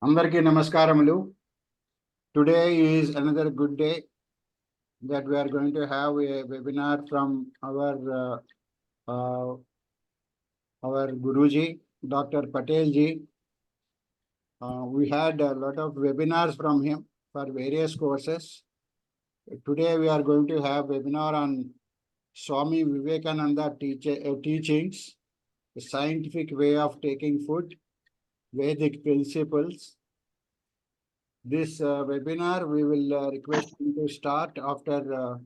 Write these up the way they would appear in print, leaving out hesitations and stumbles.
Andarki namaskaramulu. Today is another good day that we are going to have a webinar from our Guruji, Dr. Patel ji. We had a lot of webinars from him for various courses. Today we are going to have webinar on Swamy Vivekananda teachings, the scientific way of taking food, Vedic principles. This webinar we will request him to start after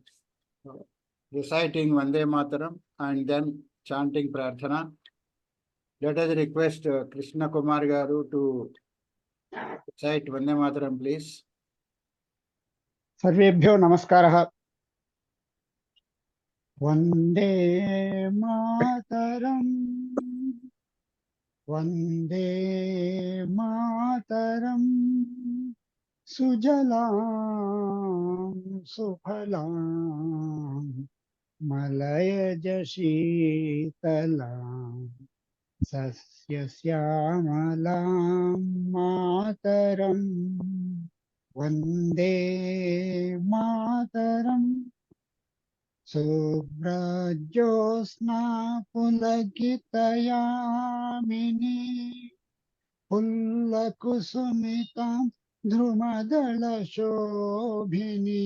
reciting Vande Mataram and then chanting Prarthana. Let us request Krishna Kumar Garu to recite Vande Mataram, please. सर्वेभ्यो नमस्कारः। वन्दे मातरम् वन्दे मातरम् सुजलां सुफलां मलयज शीतलां सस्यश्यामलां मातरम् वन्दे मातरम् शुभ्रज्योत्स्ना पुलकितयामिनी पुल्लकुसुमितां ध्रुमदलशोभिनी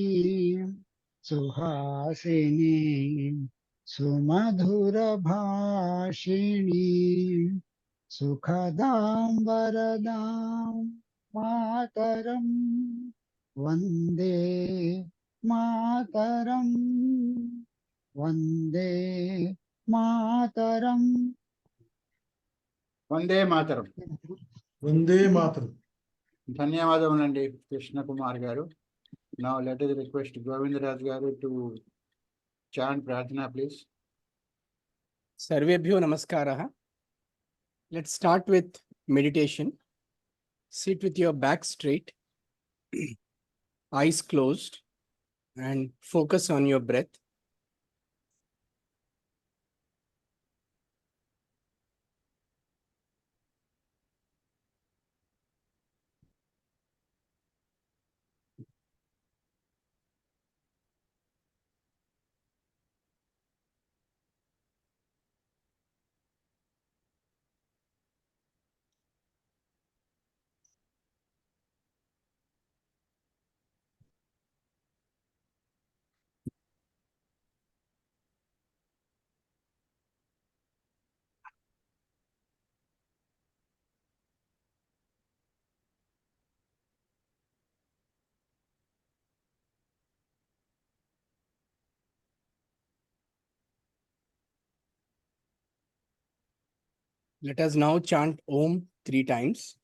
सुहासिनी सुमधुरभाषिणी सुखदां वरदां मातरम् Vande Mataram Vande Mataram Vande Mataram. Vande Mataram. ధన్యవాదములండి Krishna Kumar Garu. Now let us request Govindaraj Garu to chant Prarthana, please. Sarvebhyo namaskaraha. Let's start with meditation. Sit with your back straight, eyes closed, and focus on your breath. Let us now chant Om 3 times.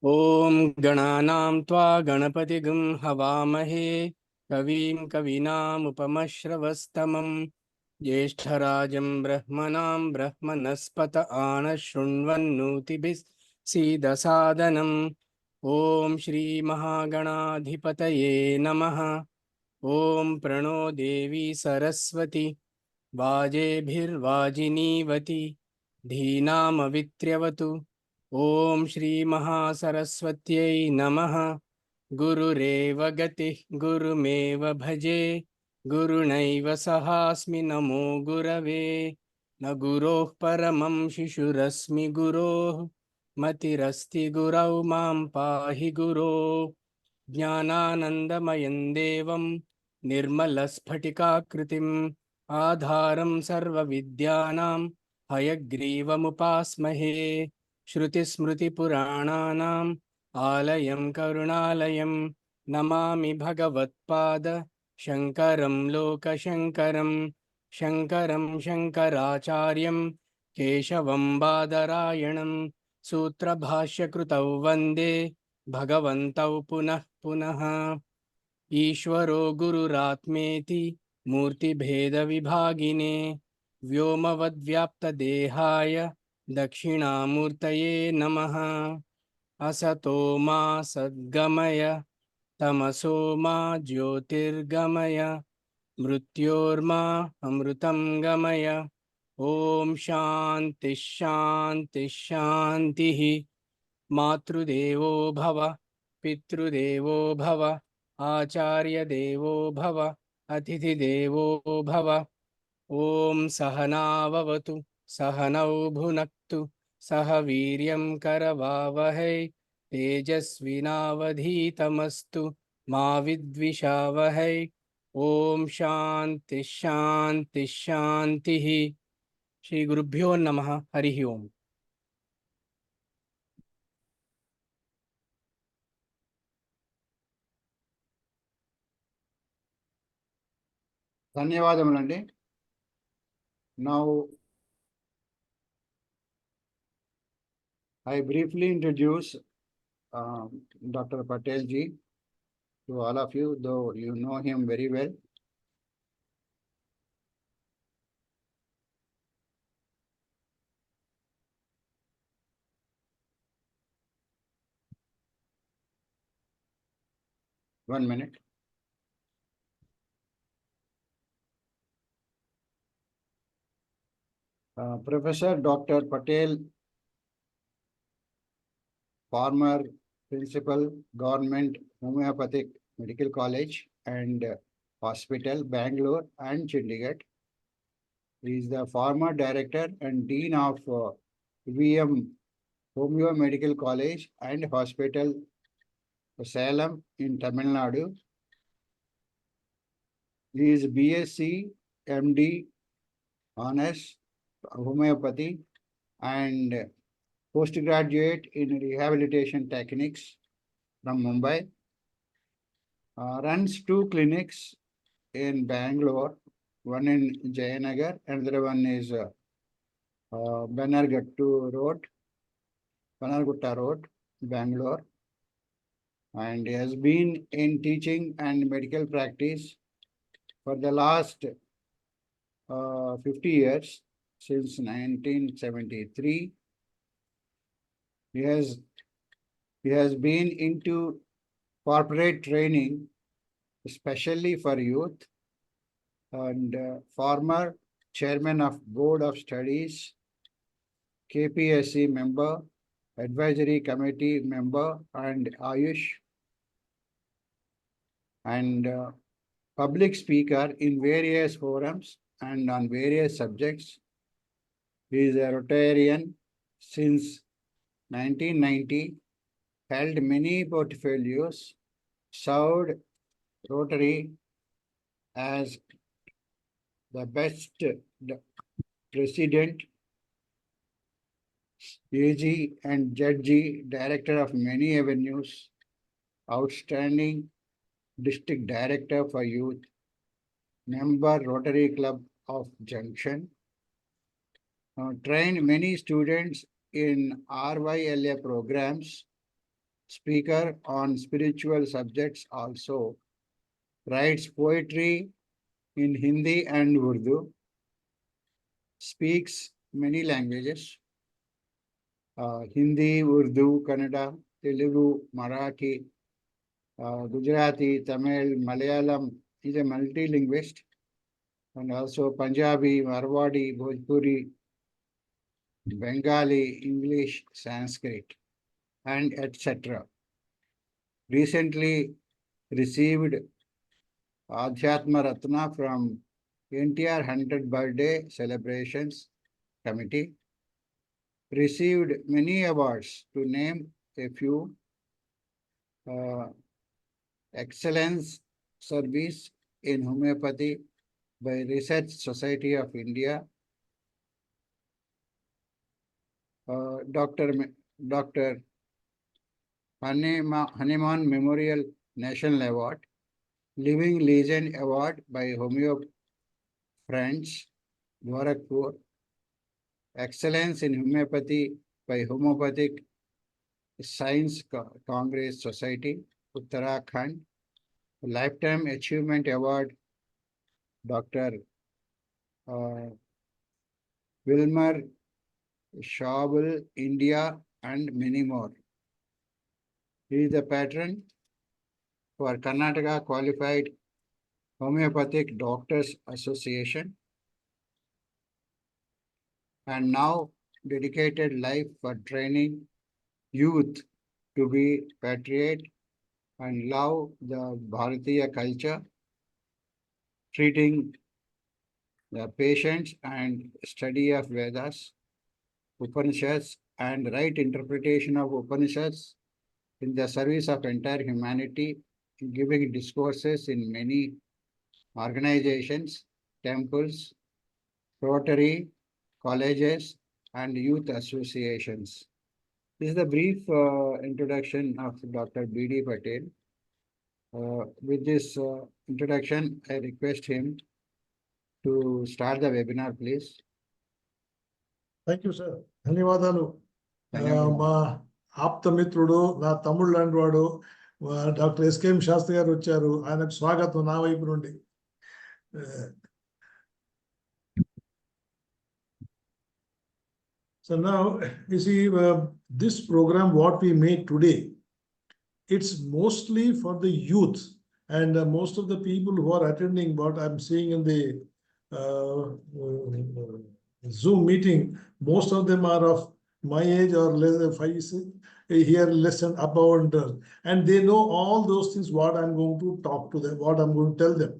Om Gananam Tva Ganapatigun Havamahe Kavim Kavinam Upamashravastamam Jeshtarajam Brahmanam Brahmanaspata Anashunvannutibis Sidasadanam Om Shri Mahaganadhipataye Namaha Om Prano Devi Saraswati Vajebhirvajinivati Dhinam Avitriyavatu Om Shri Mahasaraswatyai Namaha Gurureva Gati Gurumeva Bhaje Gurunaiva Sahasmi Namo Gurave Naguroh Paramam Shishurasmi Guroh Matirasti Gurau Mam Pahi Guroh Jnananandamayan Devam Nirmalaspatikakritim Adharam Sarva Vidyanam Hayagrivam Shruti Smriti Purananam Alayam Karunalayam Namami भगवत्पाद शङ्करं लोकशङ्करं शङ्करं शङ्कराचार्यं केशवं बादरायणं सूत्रभाष्यकृतौ वन्दे भगवन्तौ पुनः पुनः। ईश्वरो गुरुरात्मेति मूर्तिभेदविभागिने व्योमवद्व्याप्तदेहाय दक्षिणामूर्तये नमः। असतो मा सद्गमय तमसो मा ज्योतिर्गमय मृत्योर्मा अमृतं गमय। ॐ शान्ति शान्ति शान्तिः। मातृदेवो भव पितृदेवो भव आचार्यदेवो भव अतिथिदेवो भव। ॐ सहनाववतु सहनौ भुनक्तु सह वीर्यं करवावहै तेजस्विनावधीतमस्तु मा विद्विषावहै। ॐ शान्ति शान्ति शान्तिः। श्री गुरुभ्यो नमः। हरिः ओम्। ధన్యవాదములండి. Now I briefly introduce Dr. Patel ji to all of you, though you know him very well. One minute. Professor Dr. Patel, former principal, Government Homeopathic Medical College and Hospital, Bangalore and Chandigarh. He is the former director and dean of VM Homeo Medical College and Hospital, Salem in Tamil Nadu. He is BSc, MD, Honors, Homeopathy and postgraduate in rehabilitation techniques from Mumbai. Runs 2 clinics in Bangalore, one in Jayanagar, another one is Bannerghattu Road, Bannergutta Road, Bangalore. And he has been in teaching and medical practice for the last 50 years, since 1973. He has been into corporate training, especially for youth, and former chairman of Board of Studies, KPSC member, advisory committee member, and Ayush, and public speaker in various forums and on various subjects. He is a Rotarian since 1990, held many portfolios, served Rotary as the best president, AG and Judge, director of many avenues, outstanding district director for youth, member Rotary Club of Junction, trained many students in RYLA programs, speaker on spiritual subjects also, writes poetry in Hindi and Urdu, speaks many languages, Hindi, Urdu, Kannada, Telugu, Marathi, Gujarati, Tamil, Malayalam. He is a multilinguist, and also Punjabi, Marwadi, Bhojpuri, Bengali, English, Sanskrit, and etc. Recently received Adhyatma Ratna from NTR 100 birthday celebrations committee. Received many awards, to name a few: Excellence Service in Homeopathy by Research Society of India, Dr. Hanuman Memorial National Award, Living Legend Award by Homeo Friends, Gorakhpur, Excellence in Homeopathy by Homeopathic Science Congress Society, Uttarakhand, Lifetime Achievement Award, Dr. Wilmer Shabel, India, and many more. He is the patron for Karnataka Qualified Homeopathic Doctors Association, and now dedicated life for training youth to be patriot and love the Bharatiya culture, treating the patients and study of Vedas, Upanishads, and right interpretation of Upanishads in the service of entire humanity, giving discourses in many organizations, temples, Rotary, colleges, and youth associations. This is the brief introduction of Dr. B.D. Patel. With this introduction, I request him to start the webinar, please. Thank you sir, ధన్యవాదాలు. ధన్యవాదాలు. మా ఆప్త మిత్రుడు, నా తమ్ముడు లాంటి వాడు doctor SKM Sastry గారు వచ్చారు. ఆయనకు స్వాగతం నా వైపు నుండి. So now you see this program what we make today, it's mostly for the youth, and most of the people who are attending what I'm seeing in the Zoom meeting, most of them are of my age or less than 5, here less than above, and they know all those things what I'm going to talk to them, what I'm going to tell them.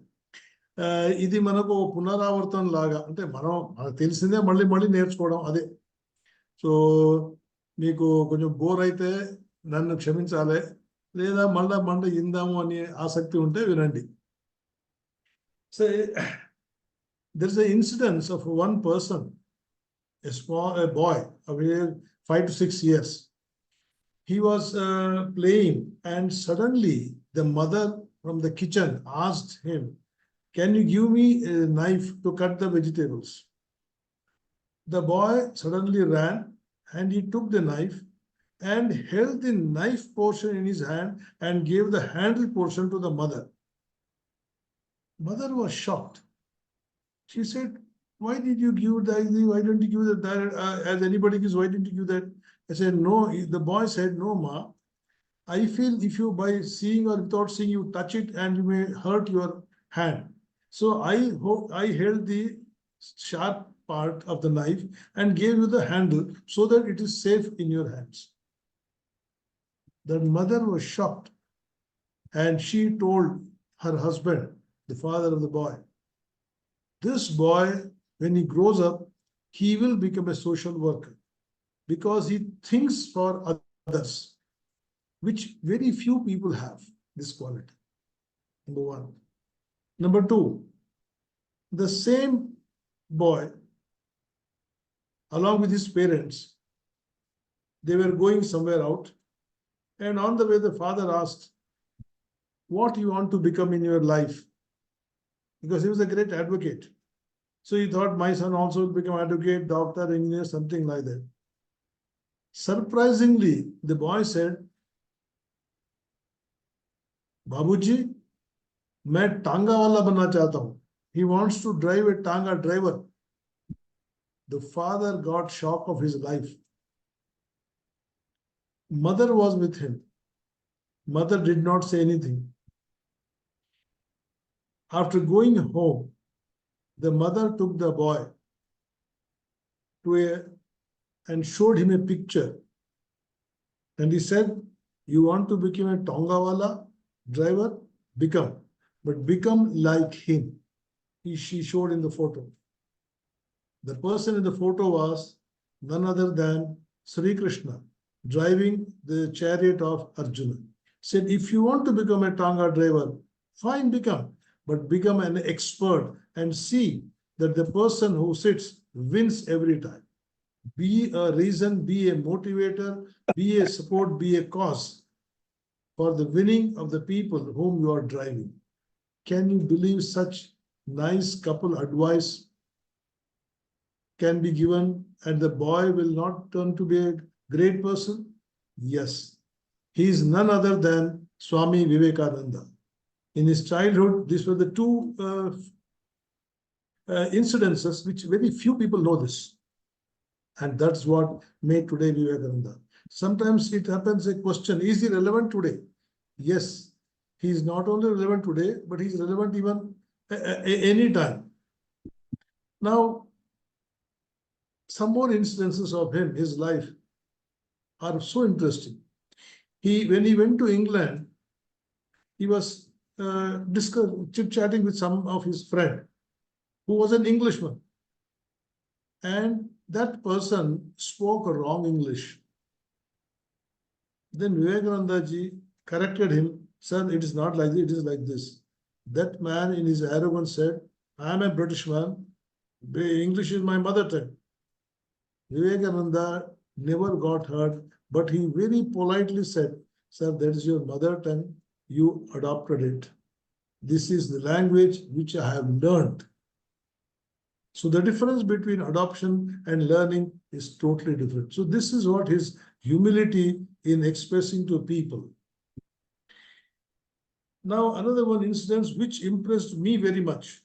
ఇది మనకు పునరావర్తనం లాగా, అంటే మనకు తెలిసిందే మళ్ళీ మళ్ళీ నేర్చుకోవడం అదే. సో మీకు కొంచెం బోర్ అయితే నన్ను క్షమించాలి, లేదా మళ్ళీ ఇందాము అనే ఆసక్తి ఉంటే వినండి. So there is an incidence of one person, a boy of 5 to 6 years. He was playing, and suddenly the mother from the kitchen asked him, "Can you give me a knife to cut the vegetables?" The boy suddenly ran, and he took the knife and held the knife portion in his hand and gave the handle portion to the mother. Mother was shocked. She said, "Why did you give that? Why don't you give that as anybody gives? Why didn't you give that?" I said, "No." The boy said, "No, ma. I feel if you by seeing or without seeing you touch it and you may hurt your hand. So I held the sharp part of the knife and gave you the handle so that it is safe in your hands." The mother was shocked, and she told her husband, the father of the boy, "This boy, when he grows up, he will become a social worker because he thinks for others, which very few people have this quality." Number one. Number two, the same boy, along with his parents, they were going somewhere out, and on the way the father asked, "What do you want to become in your life?" Because he was a great advocate. So he thought my son also will become advocate, doctor, engineer, something like that. Surprisingly, the boy said, "Babuji, मैं टांगा वाला बनना चाहता हूं." He wants to drive a tanga driver. The father got shock of his life. Mother was with him. Mother did not say anything. After going home, the mother took the boy and showed him a picture. And he said, "You want to become a Tongawala driver? Become. But become like him." She showed in the photo. The person in the photo was none other than Sri Krishna, driving the chariot of Arjuna. Said, "If you want to become a Tanga driver, fine, become. But become an expert and see that the person who sits wins every time. Be a reason, be a motivator, be a support, be a cause." for the winning of the people whom you are driving. Can you believe such nice couple advice can be given and the boy will not turn to be a great person? Yes. He is none other than Swamy Vivekananda. In his childhood, these were the two incidences which very few people know this. And that's what made today Vivekananda. Sometimes it happens a question, is he relevant today? Yes, he is not only relevant today, but he is relevant even any time. Now, some more incidences of him, his life, are so interesting. When he went to England, he was chit-chatting with some of his friend who was an Englishman. And that person spoke wrong English. Then Vivekananda ji corrected him, sir, it is not like this, it is like this. That man in his arrogance said, I am a British man, English is my mother tongue. Vivekananda never got hurt, but he very politely said, sir, that is your mother tongue, you adopted it. This is the language which I have learned. So the difference between adoption and learning is totally different. So this is what his humility in expressing to people. Now, another one instance which impressed me very much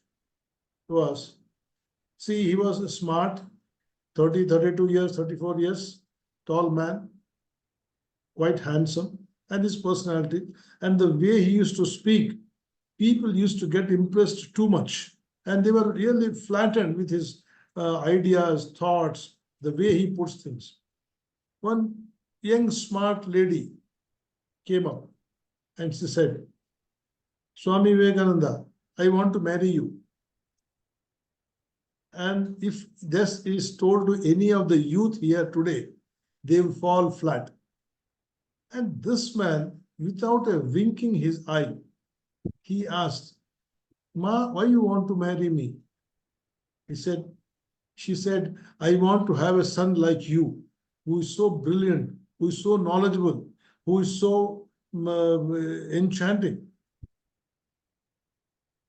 was, see, he was a smart, 30, 32 years, 34 years, tall man, quite handsome, and his personality, and the way he used to speak, people used to get impressed too much. And they were really flattened with his ideas, thoughts, the way he puts things. One young, smart lady came up and she said, Swamy Vivekananda, I want to marry you. And if this is told to any of the youth here today, they will fall flat. And this man, without a winking his eye, he asked, Ma, why you want to marry me? She said, I want to have a son like you, who is so brilliant, who is so knowledgeable, who is so enchanting.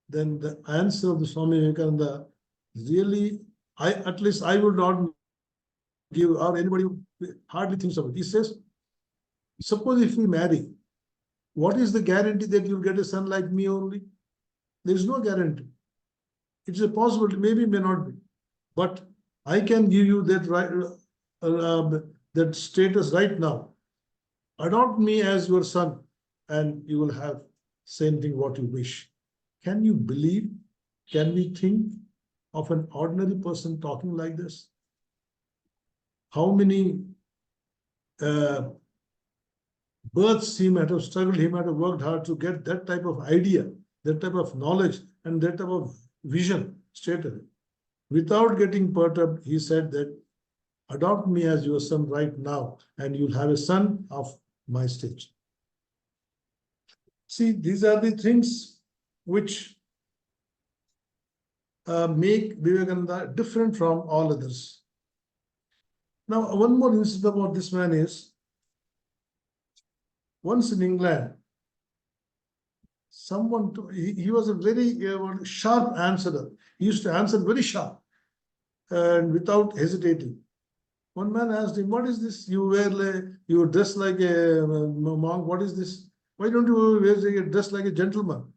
Then the answer of the Swamy Vivekananda, really, at least I would not give, or anybody hardly thinks of it. He says, suppose if we marry, what is the guarantee that you'll get a son like me only? There is no guarantee. It's a possibility, maybe, may not be. But I can give you that right, that status right now. Adopt me as your son, and you will have same thing what you wish. Can you believe? Can we think of an ordinary person talking like this? How many births he might have struggled, he might have worked hard to get that type of idea, that type of knowledge, and that type of vision straight away. Without getting perturbed, he said that, adopt me as your son right now, and you'll have a son of my stage. See, these are the things which make Vivekananda different from all others. Now, one more incident about this man is, once in England, he was a very sharp answerer. He used to answer very sharp and without hesitating. One man asked him, what is this? You dress like a monk. What is this? Why don't you dress like a gentleman?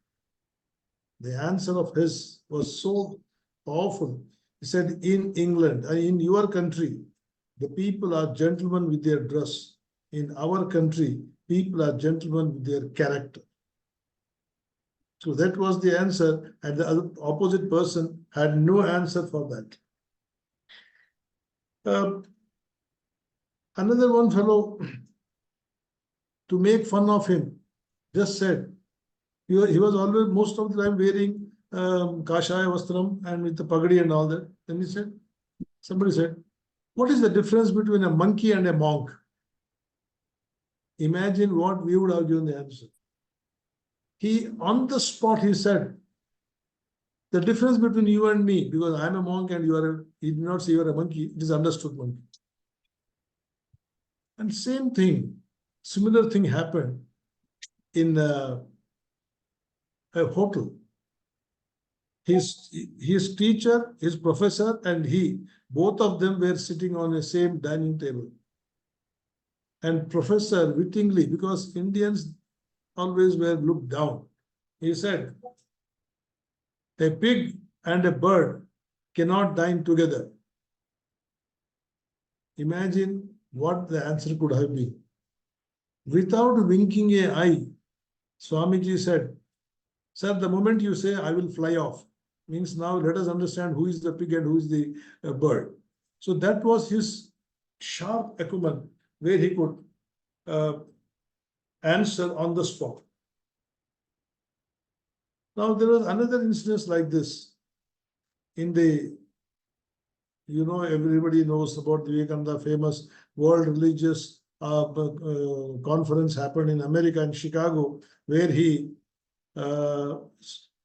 The answer of his was so powerful. He said, in England, in your country, the people are gentlemen with their dress. In our country, people are gentlemen with their character. So that was the answer, and the opposite person had no answer for that. Another one fellow, to make fun of him, just said, he was always most of the time wearing kashaya vastram and with the pagadi and all that. Then he said, somebody said, what is the difference between a monkey and a monk? Imagine what we would have given the answer. On the spot, he said, the difference between you and me, because I'm a monk and he did not say you are a monkey, it is understood monkey. And same thing, similar thing happened in a hotel. His teacher, his professor, and he, both of them were sitting on the same dining table. And professor wittingly, because Indians always were looked down, he said, a pig and a bird cannot dine together. Imagine what the answer could have been. Without winking an eye, Swamiji said, sir, the moment you say I will fly off, means now let us understand who is the pig and who is the bird. So that was his sharp acumen, where he could answer on the spot. Now there was another instance like this in the, everybody knows about the Vivekananda famous World Religious Conference happened in America, in Chicago, where he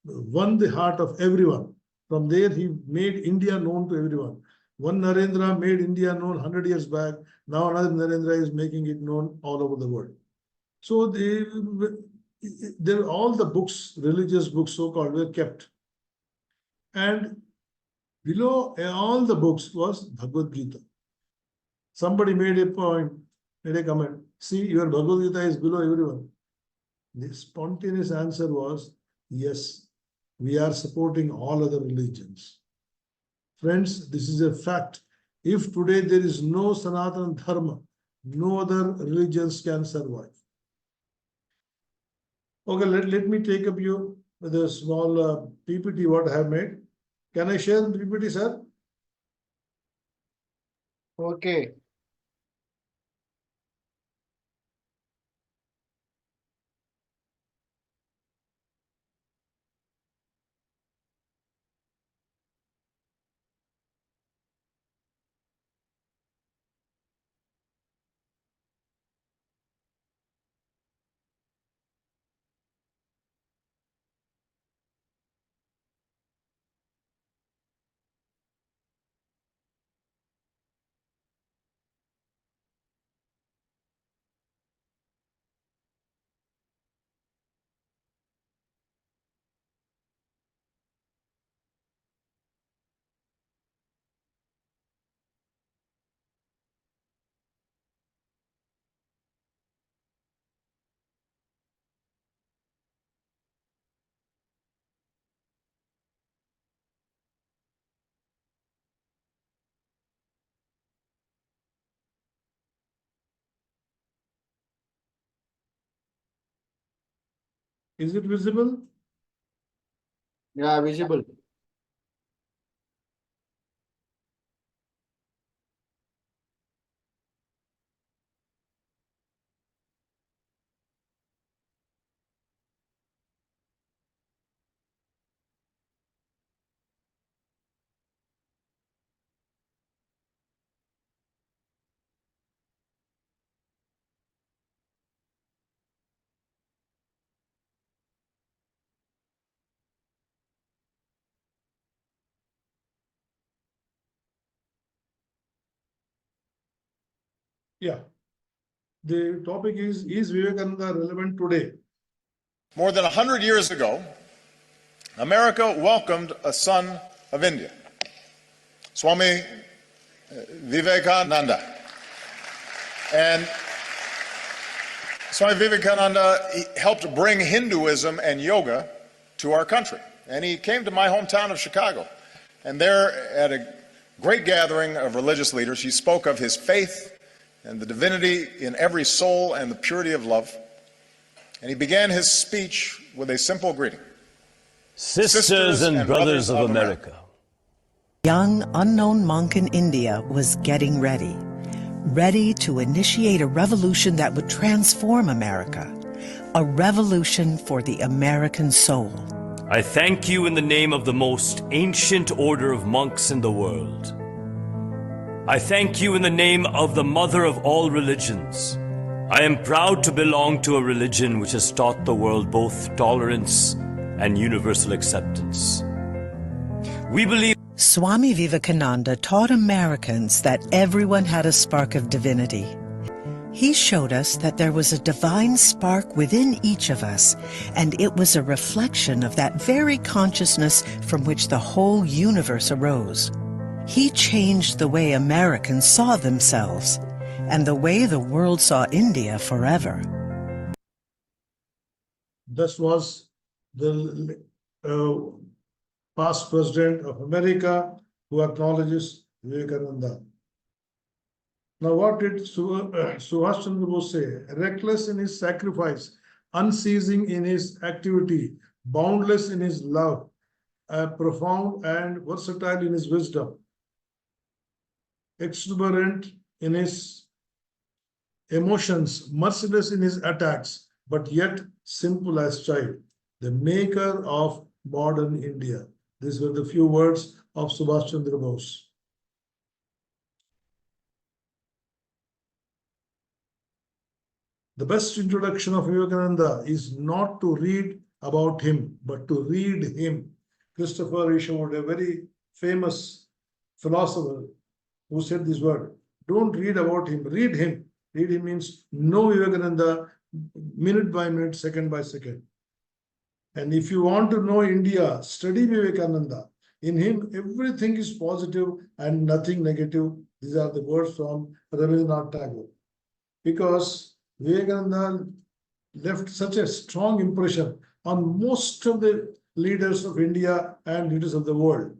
won the heart of everyone. From there, he made India known to everyone. One Narendra made India known 100 years back. Now another Narendra is making it known all over the world. So all the books, religious books so-called, were kept. And below all the books was Bhagavad Gita. Somebody made a point, made a comment, see, your Bhagavad Gita is below everyone. The spontaneous answer was, yes, we are supporting all other religions. Friends, this is a fact. If today there is no Sanatana Dharma, no other religions can survive. Okay, let me take up you with a small PPT what I have made. Can I share the PPT, sir? Okay. Is it visible? Yeah, visible. Yeah. The topic is Vivekananda relevant today? More than 100 years ago, America welcomed a son of India, Swamy Vivekananda. And Swamy Vivekananda helped bring Hinduism and yoga to our country. And he came to my hometown of Chicago. And there, at a great gathering of religious leaders, he spoke of his faith and the divinity in every soul and the purity of love. And he began his speech with a simple greeting. Sisters and brothers of America. Young, unknown monk in India was getting ready to initiate a revolution that would transform America, a revolution for the American soul. I thank you in the name of the most ancient order of monks in the world. I thank you in the name of the mother of all religions. I am proud to belong to a religion which has taught the world both tolerance and universal acceptance. We believe Swamy Vivekananda taught Americans that everyone had a spark of divinity. He showed us that there was a divine spark within each of us, and it was a reflection of that very consciousness from which the whole universe arose. He changed the way Americans saw themselves, and the way the world saw India forever. This was the past president of America who acknowledges Vivekananda. Now, what did Subhash Chandra Bose say? Reckless in his sacrifice, unceasing in his activity, boundless in his love, profound and versatile in his wisdom, exuberant in his emotions, merciless in his attacks, but yet simple as child, the maker of modern India. These were the few words of Subhash Chandra Bose. The best introduction of Vivekananda is not to read about him, but to read him. Christopher Isherwood, a very famous philosopher, who said this word, don't read about him, read him. Read him means know Vivekananda minute by minute, second by second. And if you want to know India, study Vivekananda. In him, everything is positive and nothing negative. These are the words from Rabindranath Tagore. Because Vivekananda left such a strong impression on most of the leaders of India and leaders of the world.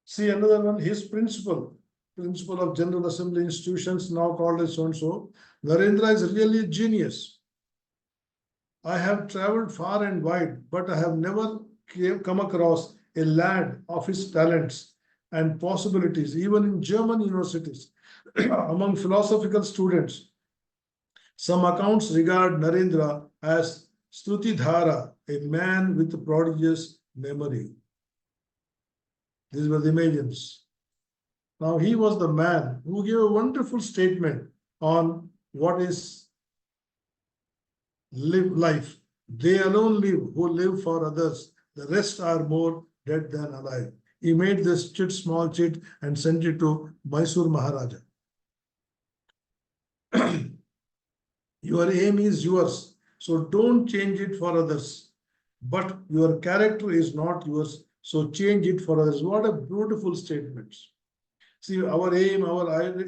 See another one, his principle of General Assembly institutions, now called as so-and-so. Narendra is really a genius. I have traveled far and wide, but I have never come across a lad of his talents and possibilities, even in German universities, among philosophical students. Some accounts regard Narendra as Strutidhara, a man with a prodigious memory. These were the Himalayan. Now, he was the man who gave a wonderful statement on what is life. They alone live who live for others. The rest are more dead than alive. He made this small chit and sent it to Mysore Maharaja. Your aim is yours, so don't change it for others. But your character is not yours, so change it for others. What a beautiful statement. See, our aim,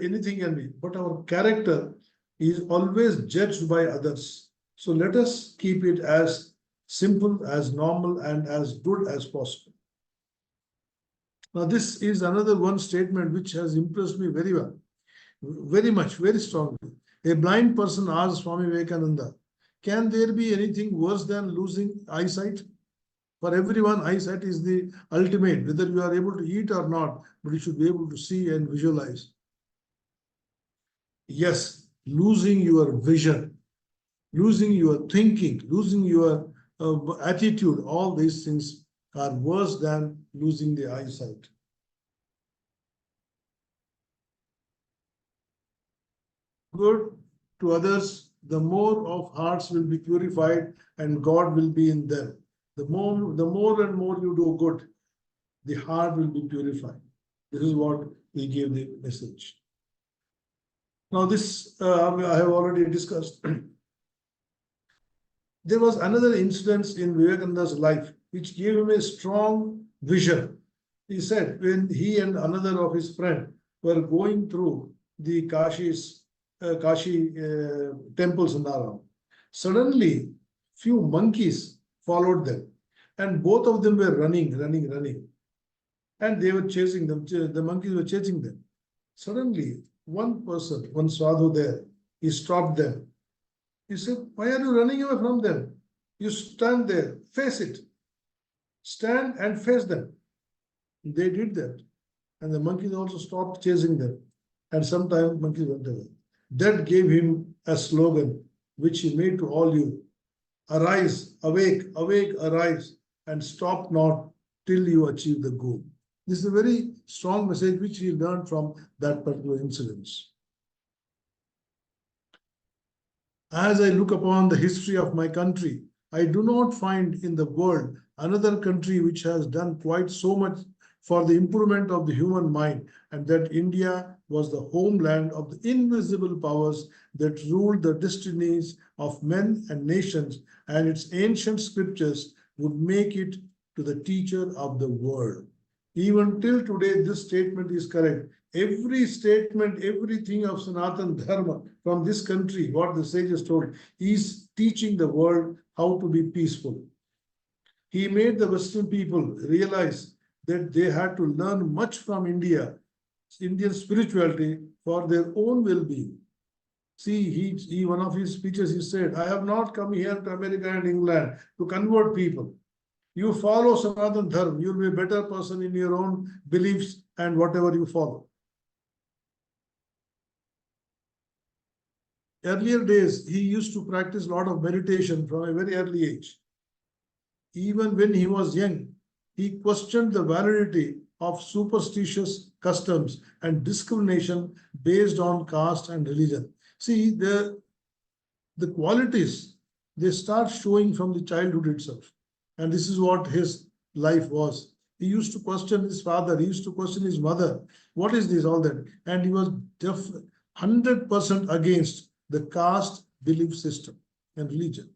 anything can be, but our character is always judged by others. So let us keep it as simple, as normal, and as good as possible. Now, this is another one statement which has impressed me very well, very much, very strongly. A blind person asked Swamy Vivekananda, can there be anything worse than losing eyesight? For everyone, eyesight is the ultimate, whether you are able to eat or not, but you should be able to see and visualize. Yes, losing your vision, losing your thinking, losing your attitude, all these things are worse than losing the eyesight. Good to others, the more of hearts will be purified and God will be in them. The more and more you do good, the heart will be purified. This is what we give the message. Now this I have already discussed. There was another incident in Vivekananda's life which gave him a strong vision. He said when he and another of his friend were going through the Kashi temples and around, suddenly few monkeys followed them, and both of them were running, and they were chasing them. The monkeys were chasing them. Suddenly, one person, one sadhu there, he stopped them. He said, why are you running away from them? You stand there, face it. Stand and face them. They did that. And the monkeys also stopped chasing them. And sometimes monkeys went away. That gave him a slogan, which he made to all you. Arise, awake, awake, arise, and stop not till you achieve the goal. This is a very strong message which he learned from that particular incident. As I look upon the history of my country, I do not find in the world another country which has done quite so much for the improvement of the human mind, and that India was the homeland of the invisible powers that ruled the destinies of men and nations, and its ancient scriptures would make it to the teacher of the world. Even till today, this statement is correct. Every statement, everything of Sanatan Dharma from this country, what the sages told, is teaching the world how to be peaceful. He made the Western people realize that they had to learn much from Indian spirituality for their own well-being. See, he one of his speeches, he said, I have not come here to America and England to convert people. You follow Sanatan Dharma, you'll be a better person in your own beliefs and whatever you follow. Earlier days, he used to practice a lot of meditation from a very early age. Even when he was young, he questioned the validity of superstitious customs and discrimination based on caste and religion. See, the qualities, they start showing from the childhood itself. And this is what his life was. He used to question his father, he used to question his mother. What is this, all that? And he was 100% against the caste belief system and religion.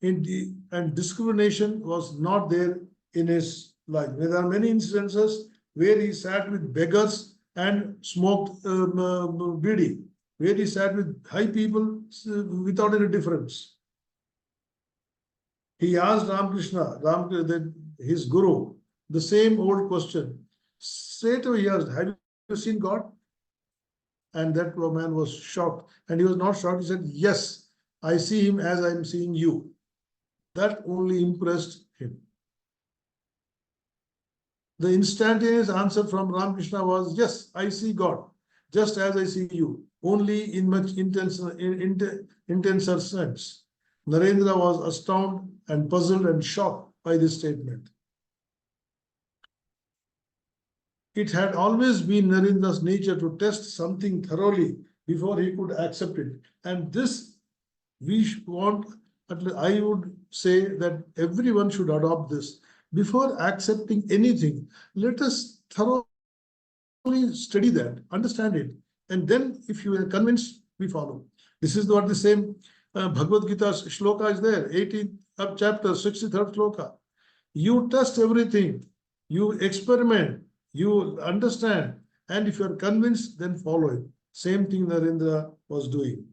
And discrimination was not there in his life. There are many instances where he sat with beggars and smoked bidi, where he sat with high people without any difference. He asked Ramakrishna, his guru, the same old question. Straight away he asked, have you seen God? And that man was shocked. And he was not shocked. He said, yes, I see him as I am seeing you. That only impressed him. The instantaneous answer from Ramakrishna was, yes, I see God, just as I see you, only in much intenser sense. Narendra was astounded and puzzled and shocked by this statement. It had always been Narendra's nature to test something thoroughly before he could accept it. And this, I would say that everyone should adopt this. Before accepting anything, let us thoroughly study that, understand it. And then if you are convinced, we follow. This is what the same Bhagavad Gita shloka is there, 18th chapter, 63rd shloka. You test everything, you experiment, you understand, and if you are convinced, then follow it. Same thing Narendra was doing.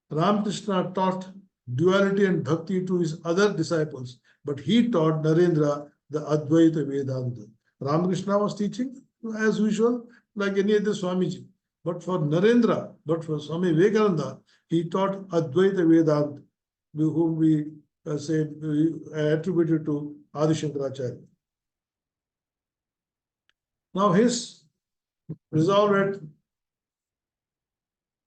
Ramakrishna taught duality and bhakti to his other disciples, but he taught Narendra the Advaita Vedanta. Ramakrishna was teaching, as usual, like any other Swamiji. But for Narendra, but for Swamy Vivekananda, he taught Advaita Vedanta, whom we attributed to Adi Shankaracharya. Now his resolve at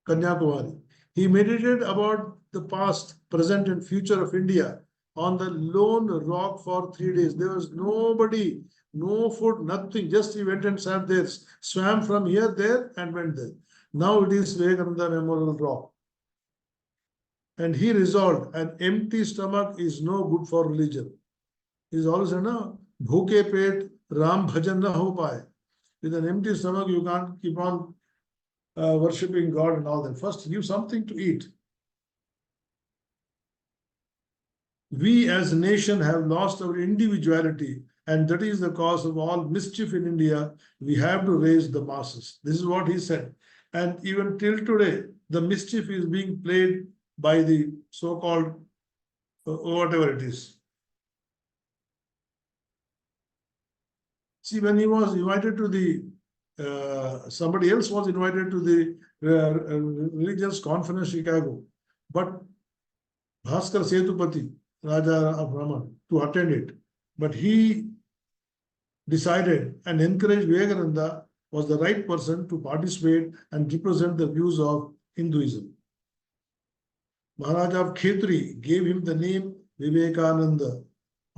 Kanyakumari. He meditated about the past, present, and future of India on the lone rock for 3 days. There was nobody, no food, nothing. Just he went and sat there, swam from here, there, and went there. Now it is Vivekananda Memorial Rock. And he resolved, an empty stomach is no good for religion. He is always said, no, bhuke pet, Ram bhajan na ho paye. With an empty stomach, you can't keep on worshipping God and all that. First, give something to eat. We as a nation have lost our individuality, and that is the cause of all mischief in India. We have to raise the masses. This is what he said. And even till today, the mischief is being played by the so-called whatever it is. See, when he was invited to the, somebody else was invited to the religious conference in Chicago, but Bhaskar Setupati, Raja of Raman, to attend it. But he decided and encouraged Vivekananda was the right person to participate and represent the views of Hinduism. Maharaj of Khetri gave him the name Vivekananda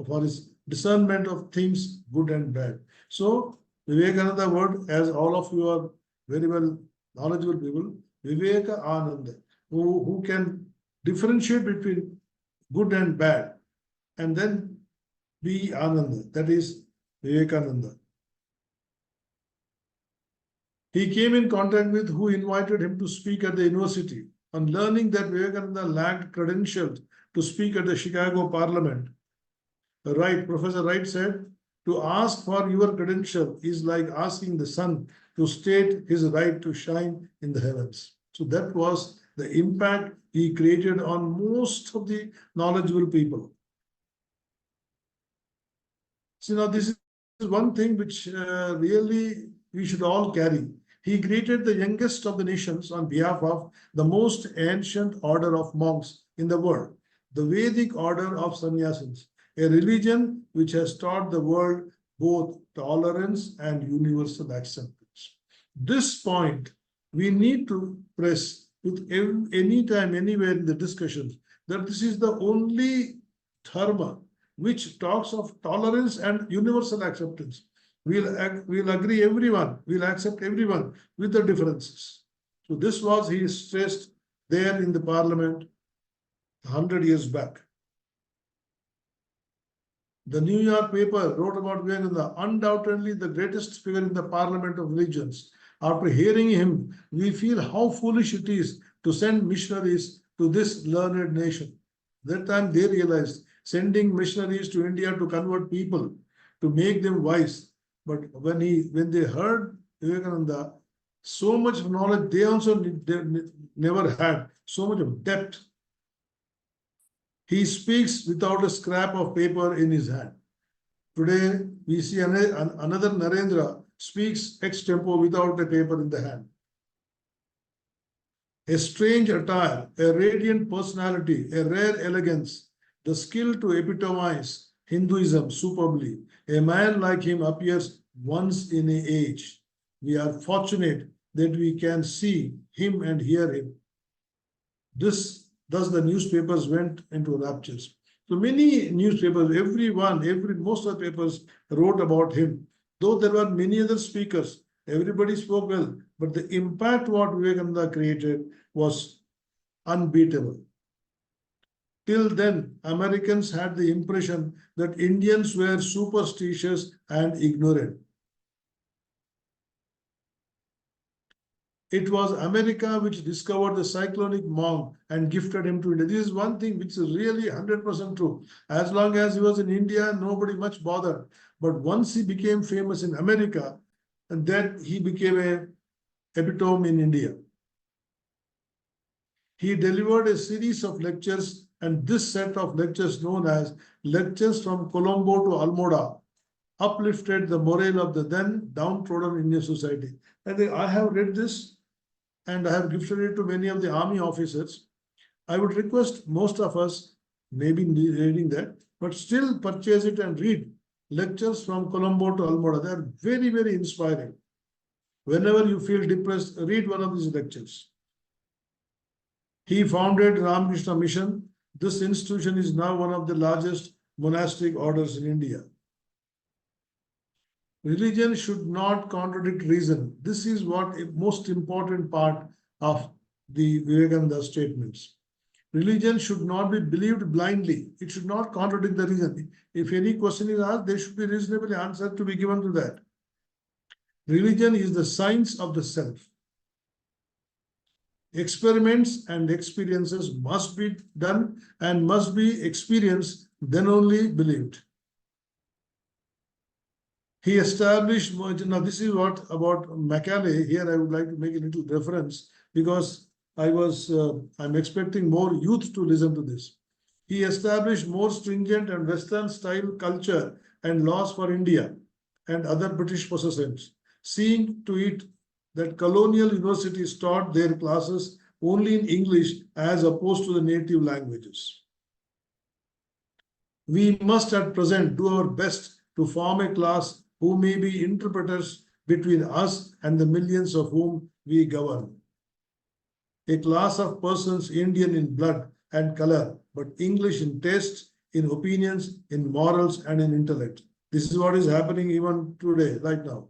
for his discernment of things good and bad. So Vivekananda word, as all of you are very well knowledgeable people, Viveka Ananda, who can differentiate between good and bad, and then be Ananda, that is Vivekananda. He came in contact with who invited him to speak at the university. On learning that Vivekananda lacked credentials to speak at the Chicago Parliament, Professor Wright said, to ask for your credential is like asking the sun to state his right to shine in the heavens. So that was the impact he created on most of the knowledgeable people. So now this is one thing which really we should all carry. He created the youngest of the nations on behalf of the most ancient order of monks in the world, the Vedic order of sannyasins, a religion which has taught the world both tolerance and universal acceptance. This point we need to press with any time, anywhere in the discussions, that this is the only dharma which talks of tolerance and universal acceptance. We'll agree everyone, we'll accept everyone with the differences. So this was he stressed there in the parliament 100 years back. The New York paper wrote about Vivekananda, undoubtedly the greatest figure in the parliament of religions. After hearing him, we feel how foolish it is to send missionaries to this learned nation. That time they realized sending missionaries to India to convert people, to make them wise. But when they heard Vivekananda, so much knowledge they also never had, so much of depth. He speaks without a scrap of paper in his hand. Today, we see another Narendra speaks ex-tempo without a paper in the hand. A strange attire, a radiant personality, a rare elegance, the skill to epitomize Hinduism superbly. A man like him appears once in an age. We are fortunate that we can see him and hear him. Thus the newspapers went into raptures. So many newspapers, most of the papers wrote about him. Though there were many other speakers, everybody spoke well, but the impact what Vivekananda created was unbeatable. Till then, Americans had the impression that Indians were superstitious and ignorant. It was America which discovered the cyclonic monk and gifted him to India. This is one thing which is really 100% true. As long as he was in India, nobody much bothered. But once he became famous in America, and then he became an epitome in India. He delivered a series of lectures, and this set of lectures, known as Lectures from Colombo to Almoda, uplifted the morale of the then downtrodden Indian society. And I have read this, and I have gifted it to many of the army officers. I would request most of us, maybe reading that, but still purchase it and read Lectures from Colombo to Almoda. They are very, very inspiring. Whenever you feel depressed, read one of these lectures. He founded Ramakrishna Mission. This institution is now one of the largest monastic orders in India. Religion should not contradict reason. This is what a most important part of the Vivekananda statements. Religion should not be believed blindly. It should not contradict the reason. If any question is asked, there should be reasonably answer to be given to that. Religion is the science of the self. Experiments and experiences must be done and must be experienced, then only believed. He established, now this is what about Macaulay. Here I would like to make a little reference because I'm expecting more youth to listen to this. He established more stringent and Western style culture and laws for India and other British possessions, seeing to it that colonial universities taught their classes only in English as opposed to the native languages. We must at present do our best to form a class who may be interpreters between us and the millions of whom we govern. A class of persons Indian in blood and color, but English in taste, in opinions, in morals, and in intellect. This is what is happening even today, right now.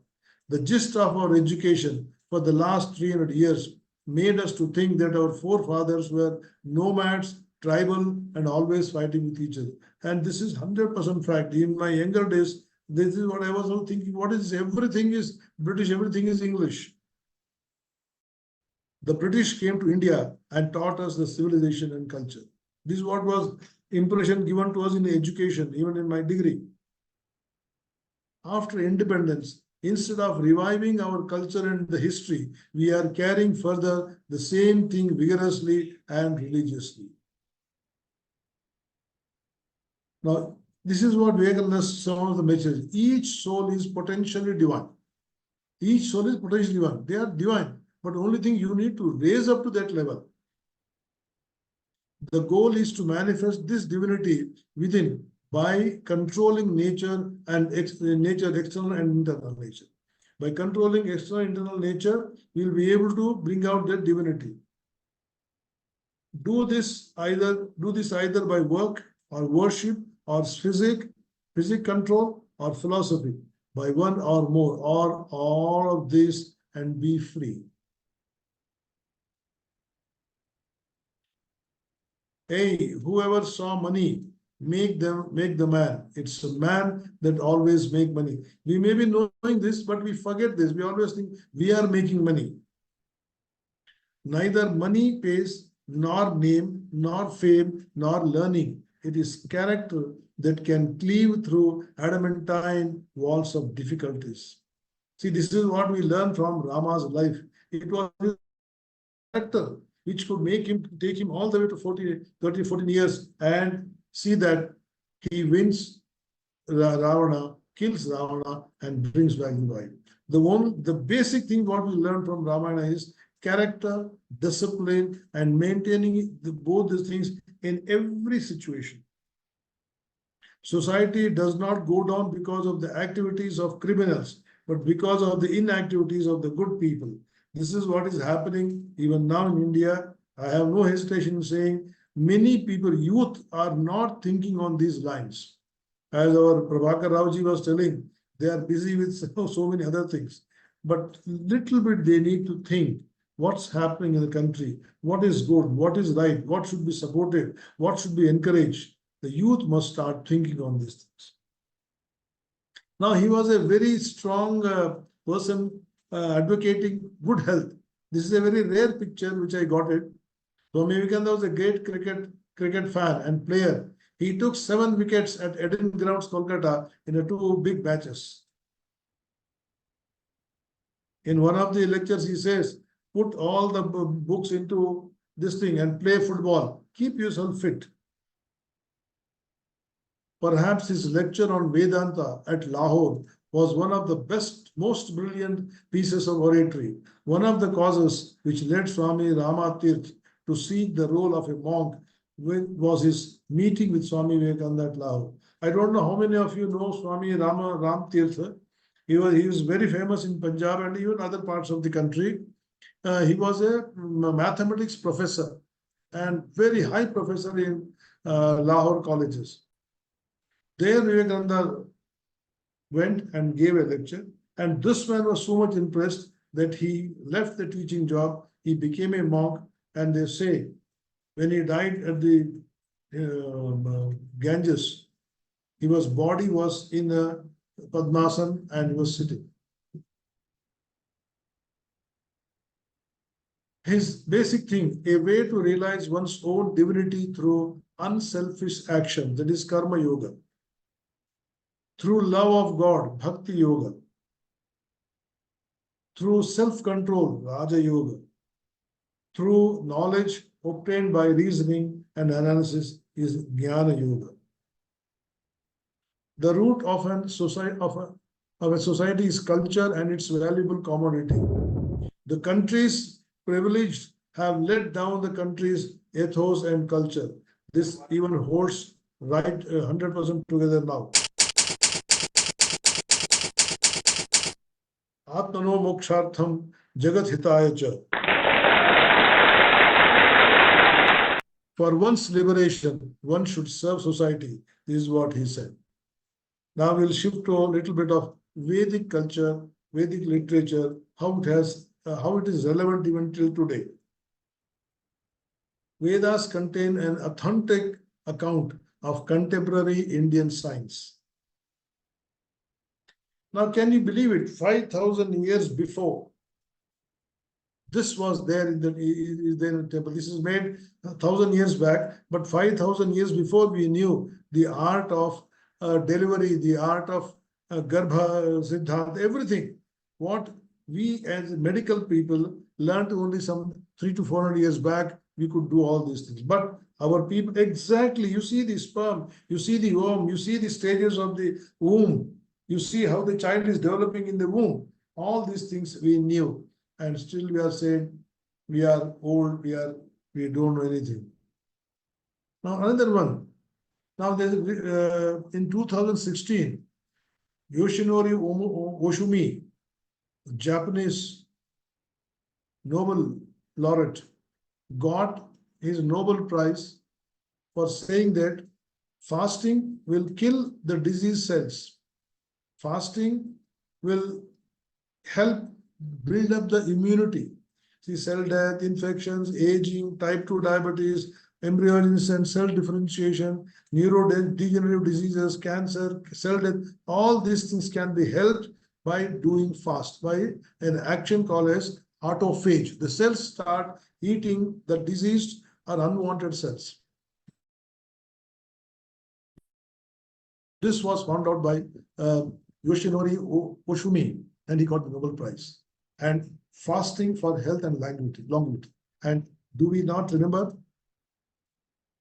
The gist of our education for the last 300 years made us to think that our forefathers were nomads, tribal, and always fighting with each other. And this is 100% fact. In my younger days, this is what I was thinking. What is this? Everything is British, everything is English. The British came to India and taught us the civilization and culture. This is what was impression given to us in education, even in my degree. After independence, instead of reviving our culture and the history, we are carrying further the same thing vigorously and religiously. Now, this is what Vivekananda, some of the messages. Each soul is potentially divine. Each soul is potentially divine. They are divine, but only thing you need to raise up to that level. The goal is to manifest this divinity within by controlling nature and nature, external and internal nature. By controlling external and internal nature, we will be able to bring out that divinity. Do this either by work or worship or physic control or philosophy, by one or more or all of this, and be free. Hey, whoever saw money, make the man. It's a man that always make money. We may be knowing this, but we forget this. We always think we are making money. Neither money pays, nor name, nor fame, nor learning. It is character that can cleave through adamantine walls of difficulties. See, this is what we learn from Rama's life. It was his character which could take him all the way to 14 years and see that he wins Ravana, kills Ravana, and brings back the bride. The basic thing what we learn from Ramayana is character, discipline, and maintaining both these things in every situation. Society does not go down because of the activities of criminals, but because of the inactivities of the good people. This is what is happening even now in India. I have no hesitation in saying many people, youth, are not thinking on these lines. As our Prabhakar Raoji was telling, they are busy with so many other things. But little bit they need to think what's happening in the country, what is good, what is right, what should be supported, what should be encouraged. The youth must start thinking on these things. Now, he was a very strong person advocating good health. This is a very rare picture which I got it. Swamy Vivekananda was a great cricket fan and player. He took 7 wickets at Eden Grounds, Kolkata in 2 big matches. In one of the lectures, he says, put all the books into this thing and play football. Keep yourself fit. Perhaps his lecture on Vedanta at Lahore was one of the best, most brilliant pieces of oratory. One of the causes which led Swami Rama Tirth to seek the role of a monk was his meeting with Swami Vivekananda at Lahore. I don't know how many of you know Swami Ram Tirth. He was very famous in Punjab and even other parts of the country. He was a mathematics professor and very high professor in Lahore colleges. There Vivekananda went and gave a lecture, and this man was so much impressed that he left the teaching job. He became a monk, and they say when he died at the Ganges, his body was in a Padmasana and he was sitting. His basic thing, a way to realize one's own divinity through unselfish action, that is karma yoga. Through love of God, bhakti yoga. Through self-control, raja yoga. Through knowledge obtained by reasoning and analysis is jnana yoga. The root of a society is culture and its valuable commodity. The countries privileged have let down the country's ethos and culture. This even holds right 100% together now. Atmano mokshartham jagat hitaya cha. For one's liberation, one should serve society. This is what he said. Now we'll shift to a little bit of Vedic culture, Vedic literature, how it is relevant even till today. Vedas contain an authentic account of contemporary Indian science. Now, can you believe it? 5,000 years before, This was there in the temple. This is made 1,000 years back, but 5,000 years before we knew the art of delivery, the art of Garbha, Siddhant, everything. What we as medical people learned only some 300 to 400 years back, we could do all these things. But our people, exactly, you see the sperm, you see the ovum, you see the stages of the womb, you see how the child is developing in the womb. All these things we knew, and still we are saying we are old, we don't know anything. Now another one. Now there's in 2016, Yoshinori Oshumi, Japanese Nobel laureate, got his Nobel Prize for saying that fasting will kill the disease cells. Fasting will help build up the immunity. See, cell death, infections, aging, type 2 diabetes, embryogenesis, cell differentiation, neurodegenerative diseases, cancer, cell death, all these things can be helped by doing fast, by an action called as autophagy. The cells start eating the diseased or unwanted cells. This was found out by Yoshinori Oshumi, and he got the Nobel Prize. And fasting for health and longevity. And do we not remember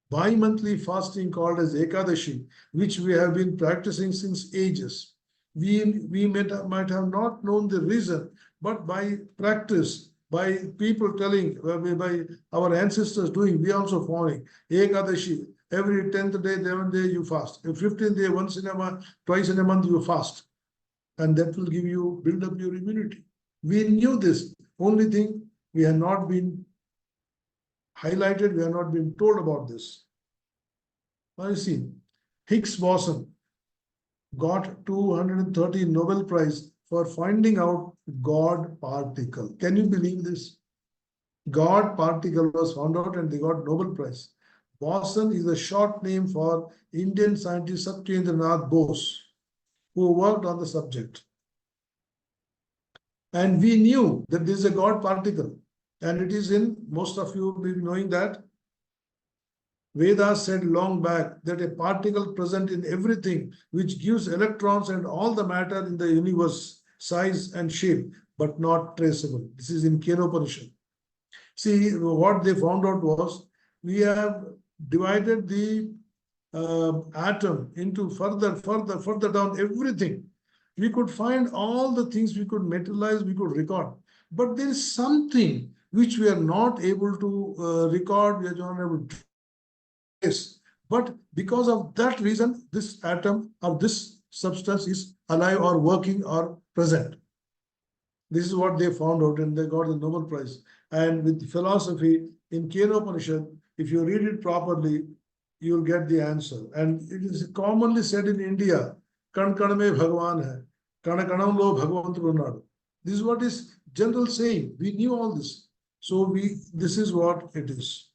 bi-monthly fasting called as Ekadashi, which we have been practicing since ages? We might have not known the reason, but by practice, by people telling, by our ancestors doing, we also following Ekadashi. Every 10th day, 11th day you fast. Every 15th day, once in a month, twice in a month you fast. And that will give you, build up your immunity. We knew this. Only thing, we have not been highlighted, we have not been told about this. Now you see, Higgs boson got 230 Nobel Prize for finding out God particle. Can you believe this? God particle was found out and they got Nobel Prize. Boson is a short name for Indian scientist Satyendranath Bose, who worked on the subject. And we knew that this is a God particle. And it is in, most of you will be knowing that Veda said long back that a particle present in everything which gives electrons and all the matter in the universe, size and shape, but not traceable. This is in Kenopanishad. See, what they found out was, we have divided the atom into further down everything. We could find all the things we could materialize, we could record. But there is something which we are not able to record, we are not able to trace. But because of that reason, this atom or this substance is alive or working or present. This is what they found out, and they got the Nobel Prize. And with philosophy, in Kenopanishad, if you read it properly, you will get the answer. And it is commonly said in India, Kan kan mein Bhagwan hai, Kana kanam lo Bhagavantu unnadu. This is what is general saying. We knew all this. So this is what it is.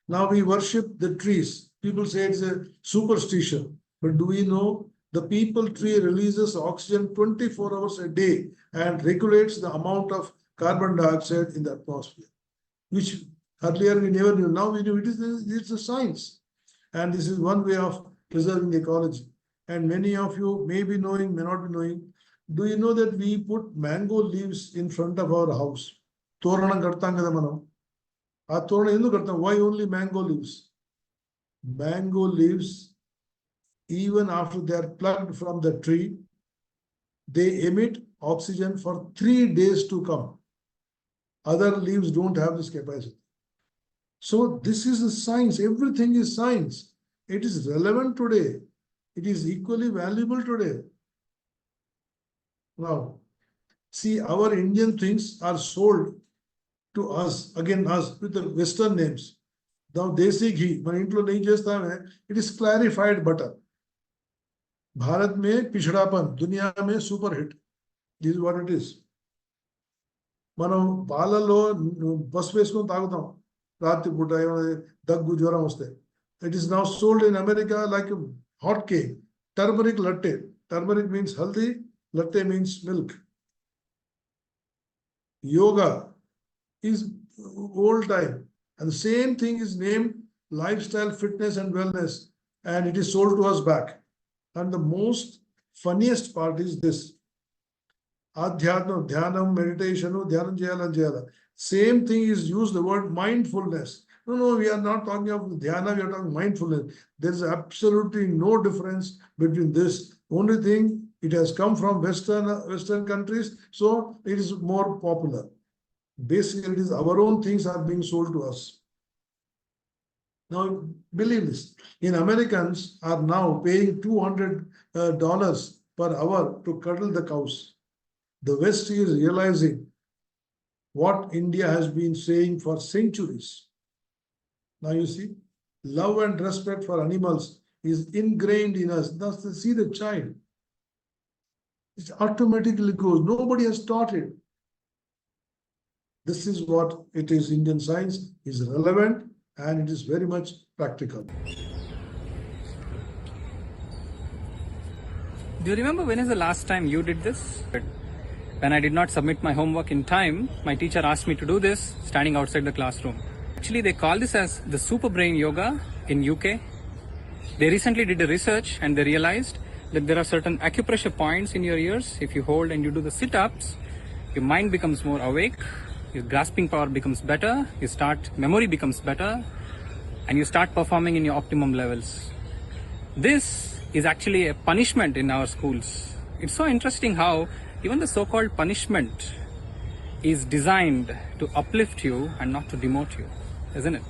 Now we worship the trees. People say it's a superstition. But do we know the peepal tree releases oxygen 24 hours a day and regulates the amount of carbon dioxide in the atmosphere, which earlier we never knew. Now we knew it's a science. And this is one way of preserving ecology. And many of you may be knowing, may not be knowing. Do you know that we put mango leaves in front of our house? Why only mango leaves? Mango leaves, even after they are plucked from the tree, they emit oxygen for 3 days to come. Other leaves don't have this capacity. So this is the science. Everything is science. It is relevant today. It is equally valuable today. Now, see, our Indian things are sold to us, again us, with the Western names. Now, desi ghee, it is clarified butter. Bharat mein pichdapan, dunya mein super hit. This is what it is. Mano balalo basvesko tagutam. Rati puta daggu jwaram uste. It is now sold in America like a hot cake. Turmeric latte. Turmeric means haldi, latte means milk. Yoga is old time. And the same thing is named lifestyle, fitness and wellness. And it is sold to us back. And the most funniest part is this. Adhyatma, dhyanam, meditation, dhyanam jayala. Same thing is used the word mindfulness. No, we are not talking of dhyana, we are talking mindfulness. There is absolutely no difference between this. Only thing, it has come from Western countries, so it is more popular. Basically, it is our own things are being sold to us. Now, believe this, in Americans are now paying $200 per hour to cuddle the cows. The West is realizing what India has been saying for centuries. Now you see, love and respect for animals is ingrained in us. Thus, see the child. It automatically goes. Nobody has taught it. This is what it is. Indian science is relevant and it is very much practical. Do you remember when is the last time you did this? When I did not submit my homework in time, my teacher asked me to do this standing outside the classroom. Actually, they call this as the super brain yoga in UK. They recently did a research and they realized that there are certain acupressure points in your ears. If you hold and you do the sit-ups, your mind becomes more awake, your grasping power becomes better, memory becomes better, and you start performing in your optimum levels. This is actually a punishment in our schools. It's so interesting how even the so-called punishment is designed to uplift you and not to demote you, isn't it?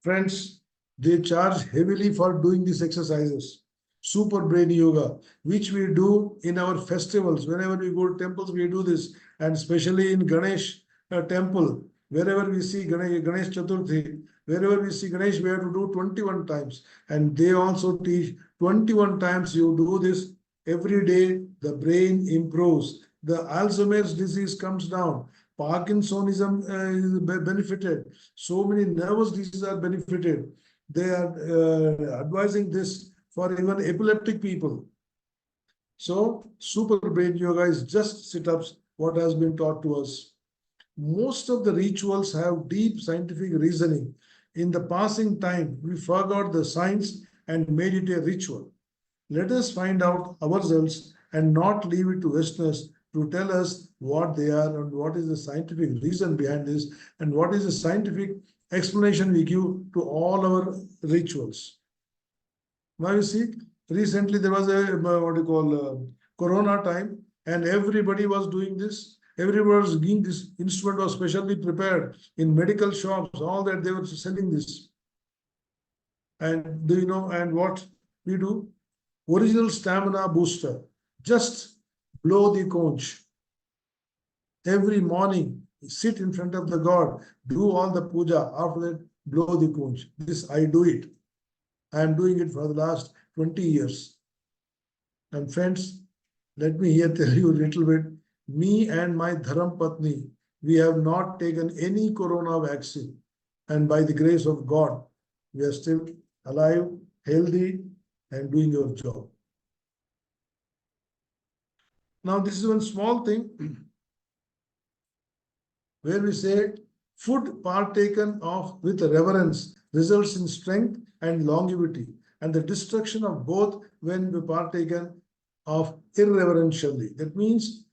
Friends, they charge heavily for doing these exercises. Super brain yoga, which we do in our festivals. Whenever we go to temples, we do this. And especially in Ganesh temple, wherever we see Ganesh Chaturthi, wherever we see Ganesh, we have to do 21 times. And they also teach 21 times you do this. Every day, the brain improves. The Alzheimer's disease comes down. Parkinsonism is benefited. So many nervous diseases are benefited. They are advising this for even epileptic people. So, super brain yoga is just sit-ups, what has been taught to us. Most of the rituals have deep scientific reasoning. In the passing time, we forgot the science and made it a ritual. Let us find out ourselves and not leave it to Westerners to tell us what they are and what is the scientific reason behind this and what is the scientific explanation we give to all our rituals. Now you see, recently there was a Corona time and everybody was doing this. Everybody was doing this. Instrument was specially prepared in medical shops, all that they were selling this. And do you know, and what we do? Original stamina booster. Just blow the conch. Every morning, sit in front of the God, do all the puja. After that, blow the conch. This I do it. I am doing it for the last 20 years. And friends, let me here tell you a little bit. Me and my Dharam Patni, we have not taken any corona vaccine. And by the grace of God, we are still alive, healthy, and doing our job. Now, this is one small thing where we say food partaken of with reverence results in strength and longevity, and the destruction of both when we partaken of irreverentially. That means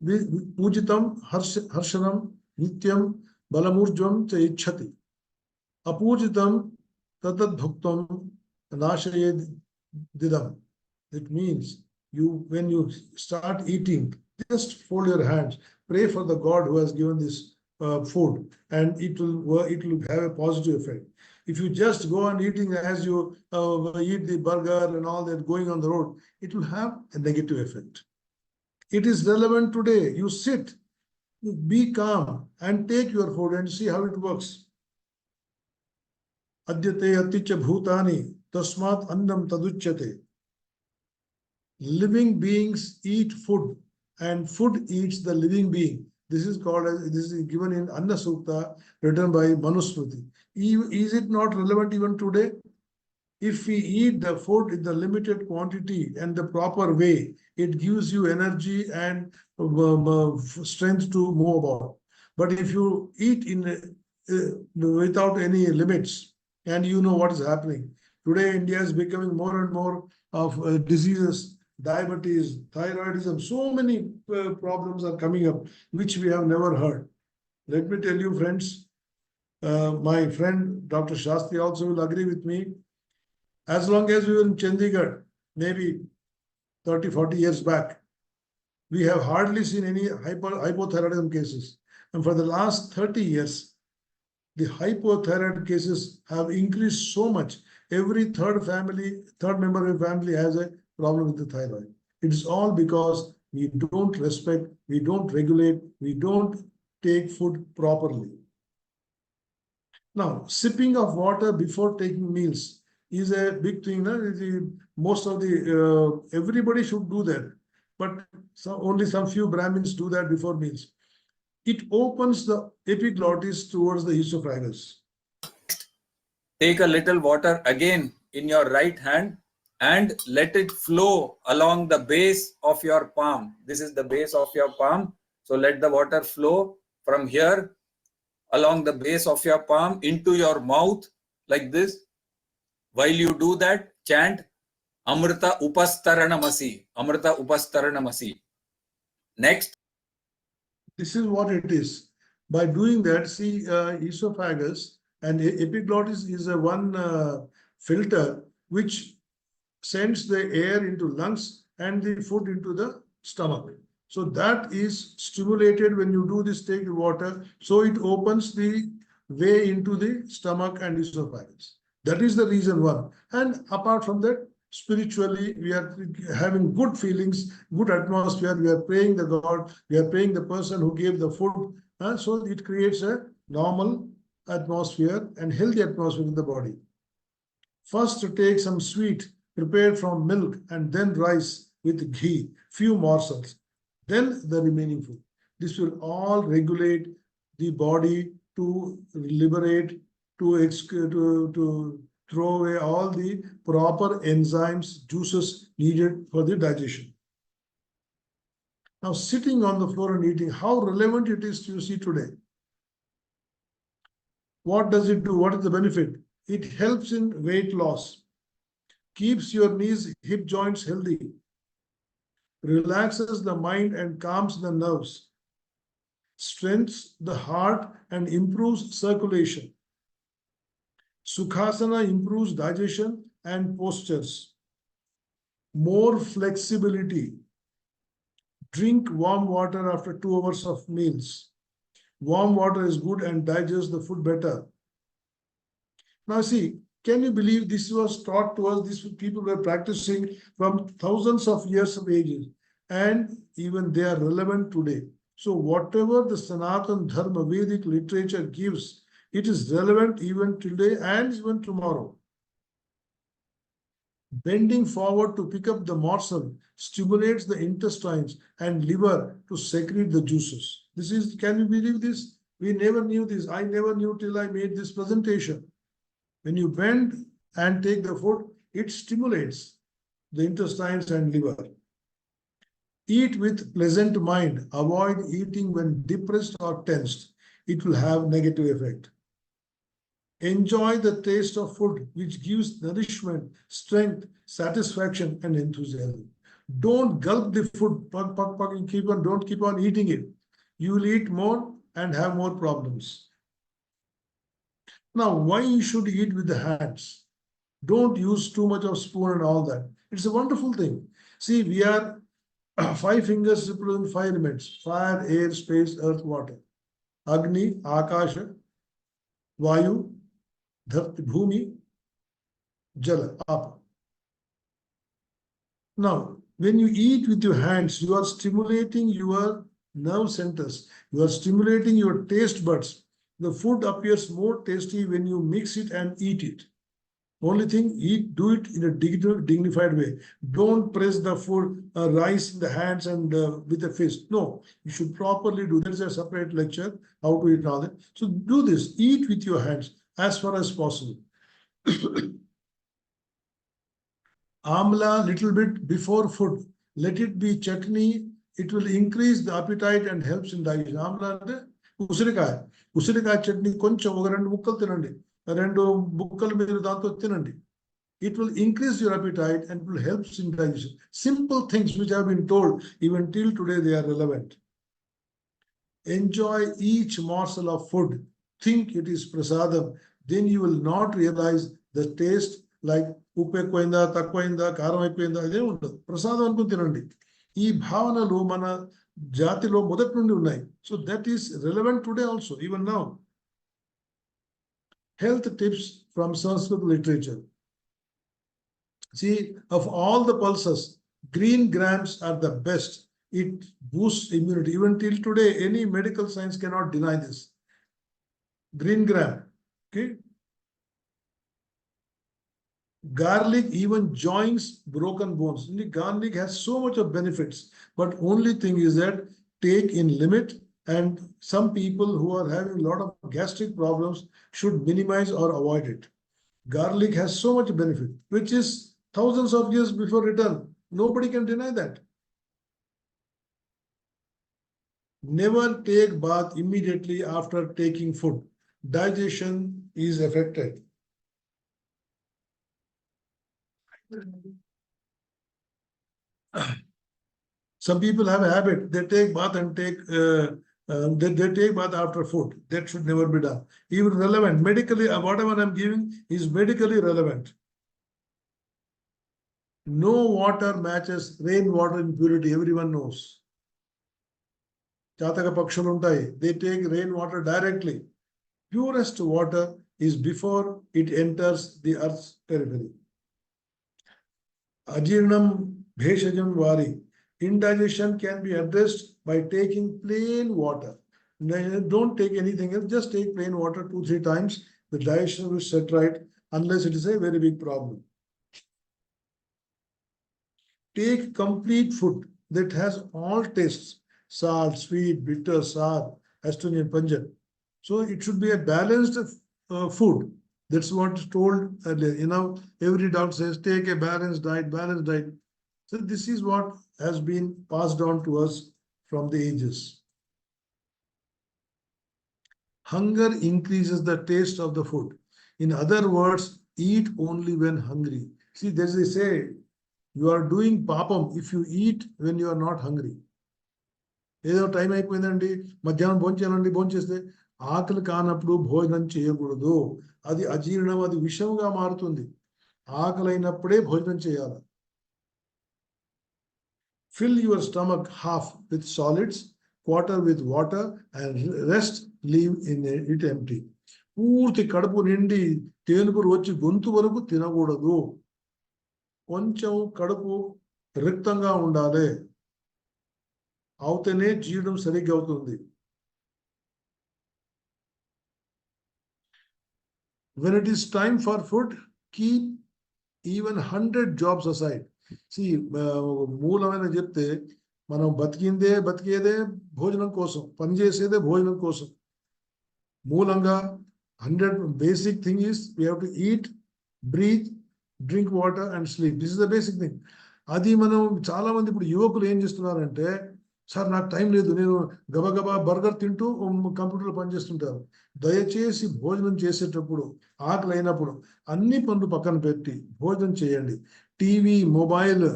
pujitam harshanam nityam balamurjvam cha ichhati. Apujitam tatad bhuktam nashayed didam. It means when you start eating, just fold your hands, pray for the God who has given this food, and it will have a positive effect. If you just go on eating as you eat the burger and all that going on the road, it will have a negative effect. It is relevant today. You sit, be calm, and take your food and see how it works. Adyate aticha bhutani tasmat annam taduchyate. Living beings eat food, and food eats the living being. This is called as, this is given in Anna Sukta, written by Manusmriti. Is it not relevant even today? If we eat the food in the limited quantity and the proper way, it gives you energy and strength to move about. But if you eat without any limits, and you know what is happening today, India is becoming more and more of diseases, diabetes, thyroidism. So many problems are coming up which we have never heard. Let me tell you, friends. My friend Dr. Shastri also will agree with me. As long as we were in Chandigarh, maybe 30, 40 years back, we have hardly seen any hypothyroidism cases. And for the last 30 years, the hypothyroid cases have increased so much. Every third member of the family has a problem with the thyroid. It is all because we don't respect, we don't regulate, we don't take food properly. Now, sipping of water before taking meals is a big thing. Most of the everybody should do that, but only some few Brahmins do that before meals. It opens the epiglottis towards the esophagus. Take a little water again in your right hand and let it flow along the base of your palm. This is the base of your palm. So let the water flow from here along the base of your palm into your mouth like this. While you do that, chant Amrita Upastaranamasi. Amrita Upastaranamasi. Next. This is what it is. By doing that, see, esophagus and epiglottis is a one filter which sends the air into lungs and the food into the stomach. So that is stimulated when you do this, take the water. So it opens the way into the stomach and esophagus. That is the reason one. And apart from that, spiritually, we are having good feelings, good atmosphere. We are praying the God, we are praying the person who gave the food. So it creates a normal atmosphere and healthy atmosphere in the body. First, to take some sweet prepared from milk and then rice with ghee, few morsels, then the remaining food. This will all regulate the body to liberate, to throw away all the proper enzymes, juices needed for the digestion. Now, sitting on the floor and eating, how relevant it is to see today. What does it do? What is the benefit? It helps in weight loss, keeps your knees, hip joints healthy, relaxes the mind and calms the nerves, strengthens the heart and improves circulation. Sukhasana improves digestion and postures. More flexibility. Drink warm water after 2 hours of meals. Warm water is good and digests the food better. Now see, can you believe this was taught to us? These people were practicing from thousands of years of ages, and even they are relevant today. So whatever the Sanatana Dharma Vedic literature gives, it is relevant even today and even tomorrow. Bending forward to pick up the morsel stimulates the intestines and liver to secrete the juices. This is, can you believe this? We never knew this. I never knew till I made this presentation. When you bend and take the food, it stimulates the intestines and liver. Eat with pleasant mind. Avoid eating when depressed or tensed. It will have negative effect. Enjoy the taste of food, which gives nourishment, strength, satisfaction, and enthusiasm. Don't gulp the food, don't keep on eating it. You will eat more and have more problems. Now, why you should eat with the hands? Don't use too much of spoon and all that. It's a wonderful thing. See, we are 5 fingers represent 5 elements: fire, air, space, earth, water. Agni, Akasha, Vayu, Dharti, Bhumi, Jala, Apa. Now, when you eat with your hands, you are stimulating your nerve centers. You are stimulating your taste buds. The food appears more tasty when you mix it and eat it. Only thing, do it in a dignified way. Don't press the food, rice in the hands and with the fist. No, you should properly do. There is a separate lecture, how to eat all that. So do this, eat with your hands as far as possible. Amla little bit before food. Let it be chutney It will increase the appetite and helps in digestion. Amla అంటే ఉసిరికాయ, ఉసిరికాయ చట్నీ కొంచెం ఒక 2 ముక్కలు తినండి, 2 ముక్కలు మీరు దాంతో తినండి. It will increase your appetite and will help in digestion. Simple things which have been told even till today, they are relevant. Enjoy each morsel of food. Think it is prasadam. Then you will not realize the taste like ఉప్పు ఎక్కువైందా, తక్కువైందా, కారం ఎక్కువైందా, అదే ఉండదు. ప్రసాదం అనుకుని తినండి. ఈ భావనలు మన జాతిలో మొదటి నుండి ఉన్నాయి. So that is relevant today also, even now. Health tips from Sanskrit literature. See, of all the pulses, green grams are the best. It boosts immunity. Even till today, any medical science cannot deny this. Green gram, okay? Garlic even joins broken bones. Garlic has so much of benefits, but only thing is that take in limit, and some people who are having a lot of gastric problems should minimize or avoid it. Garlic has so much benefit, which is thousands of years before return. Nobody can deny that. Never take bath immediately after taking food. Digestion is affected. Some people have a habit, they take bath and they take bath after food. That should never be done. Even relevant, medically, whatever I'm giving is medically relevant. No water matches rainwater in purity, everyone knows. Chataka pakshalu untayi, they take rainwater directly. Purest water is before it enters the earth's periphery. Ajirnam bheshajam vari. Indigestion can be addressed by taking plain water. Don't take anything else, just take plain water 2-3 times. The digestion will set right, unless it is a very big problem. Take complete food that has all tastes: salt, sweet, bitter, sour, astringent, pungent. So it should be a balanced food. That's what is told earlier. You know, every doctor says take a balanced diet, balanced diet. So this is what has been passed on to us from the ages. Hunger increases the taste of the food. In other words, eat only when hungry. See, there's a say, you are doing papam if you eat when you are not hungry. ఏదో time అయిపోయిందండి, మధ్యాహ్నం భోంచేయాలండి, భోంచేస్తే ఆకలి కానప్పుడు భోజనం చేయకూడదు. అది అజీర్ణం, అది విషంగా మారుతుంది. ఆకలి అయినప్పుడే భోజనం చేయాలి. Fill your stomach half with solids, quarter with water, and rest leave it empty. పూర్తి కడుపు నిండి తేనుపురు వచ్చి గొంతు వరకు తినకూడదు. కొంచెం కడుపు రిక్తంగా ఉండాలి, అవుతేనే జీవనం సరిగ్గా అవుతుంది. When it is time for food, keep even 100 jobs aside. See, మూలమైన చెప్తే మనం బతికేదే భోజనం కోసం, పనిచేసేదే భోజనం కోసం. మూలంగా 100 basic thing is we have to eat, breathe, drink water and sleep. This is the basic thing. అది మనం చాలా మంది ఇప్పుడు యువకులు ఏం చేస్తున్నారంటే, సార్ నాకు టైం లేదు, నేను గబగబా బర్గర్ తింటూ కంప్యూటర్లో పనిచేస్తుంటారు. దయచేసి భోజనం చేసేటప్పుడు, ఆకలి అయినప్పుడు అన్ని పనులు పక్కన పెట్టి భోజనం చేయండి. టీవీ, మొబైల్,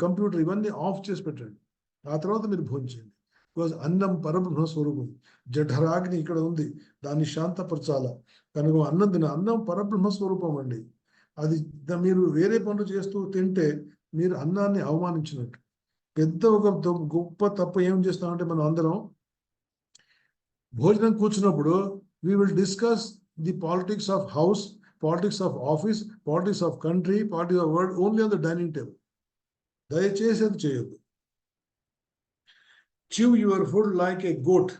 కంప్యూటర్ ఇవన్నీ ఆఫ్ చేసి పెట్టండి. ఆ తర్వాత మీరు భోజనం చేయండి. బికాజ్ అన్నం పరబ్రహ్మ స్వరూపం. జఠరాగ్ని ఇక్కడ ఉంది, దాన్ని శాంతపరచాల. కనుక అన్నం పరబ్రహ్మ స్వరూపం అండి. అది మీరు వేరే పనులు చేస్తూ తింటే మీరు అన్నాన్ని అవమానించినట్టు. పెద్ద ఒక గొప్ప తప్పు ఏం చేస్తామంటే, మనం అందరం భోజనం కూర్చున్నప్పుడు we will discuss the politics of house, politics of office, politics of country, politics of world only on the dining table. దయచేసి అది చేయొద్దు. Chew your food like a goat.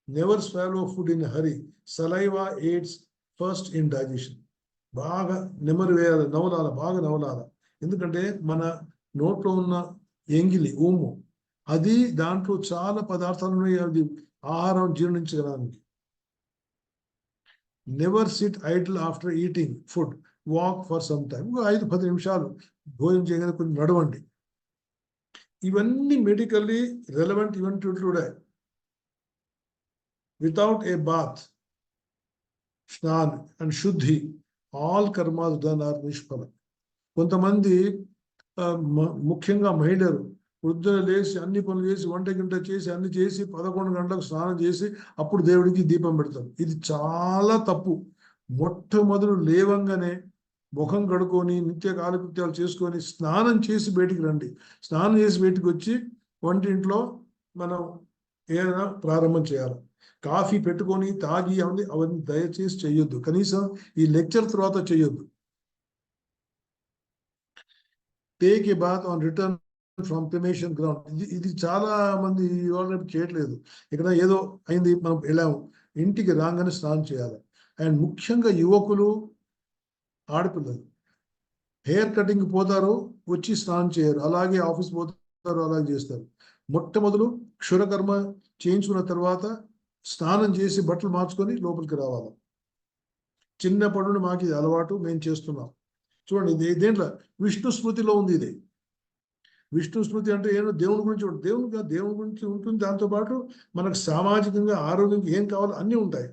Never swallow food in a hurry. Saliva aids first in digestion. బాగా నెమరు వేయాలి, నవలాల, బాగా నవలాల. ఎందుకంటే మన నోట్లో ఉన్న ఎంగిలి, ఊము, అది దాంట్లో చాలా పదార్థాలు ఉన్నాయి, అది ఆహారం జీర్ణించగలడానికి. Never sit idle after eating food. Walk for some time. 5-10 నిమిషాలు భోజనం చేయగానే కొంచెం నడవండి. ఇవన్నీ medically relevant even to today. Without a bath, snan and శుద్ధి, all karmas done are nishphala. కొంతమంది ముఖ్యంగా మహిళలు వృద్ధులు లేచి అన్ని పనులు చేసి వంట గింట చేసి అన్ని చేసి 11 గంటలకు స్నానం చేసి అప్పుడు దేవుడికి దీపం పెడతారు. ఇది చాలా తప్పు. మొట్టమొదలు లేవంగానే ముఖం కడుక్కొని నిత్య కాలకృత్యాలు చేసుకొని స్నానం చేసి బయటికి రండి. స్నానం చేసి బయటికి వచ్చి వంటింట్లో మనం ఏదైనా ప్రారంభం చేయాలి. కాఫీ పెట్టుకొని తాగి అవన్నీ దయచేసి చేయొద్దు. కనీసం ఈ లెక్చర్ తర్వాత చేయొద్దు. Take a bath on return from cremation ground. ఇది చాలా మంది ఇవాళ చేయట్లేదు. ఇక్కడ ఏదో అయింది, మనం వెళ్ళాము, ఇంటికి రాగానే స్నానం చేయాలి. అండ్ ముఖ్యంగా యువకులు, ఆడపిల్లలు హెయిర్ కటింగ్ పోతారు, వచ్చి స్నానం చేయరు, అలాగే ఆఫీస్ పోతారు, అలాగే చేస్తారు. మొట్టమొదలు క్షురకర్మ చేయించుకున్న తర్వాత స్నానం చేసి బట్టలు మార్చుకొని లోపలికి రావాలి. చిన్నప్పటి నుండి మాకు ఇది అలవాటు, మేము చేస్తున్నాం. చూడండి, ఇది దేంట్లో విష్ణు స్మృతిలో ఉంది. ఇది విష్ణు స్మృతి అంటే ఏమో దేవుని గురించి దేవుని గురించి ఉంటుంది. దాంతోపాటు మనకు సామాజికంగా ఆరోగ్యంగా ఏం కావాలో అన్నీ ఉంటాయి.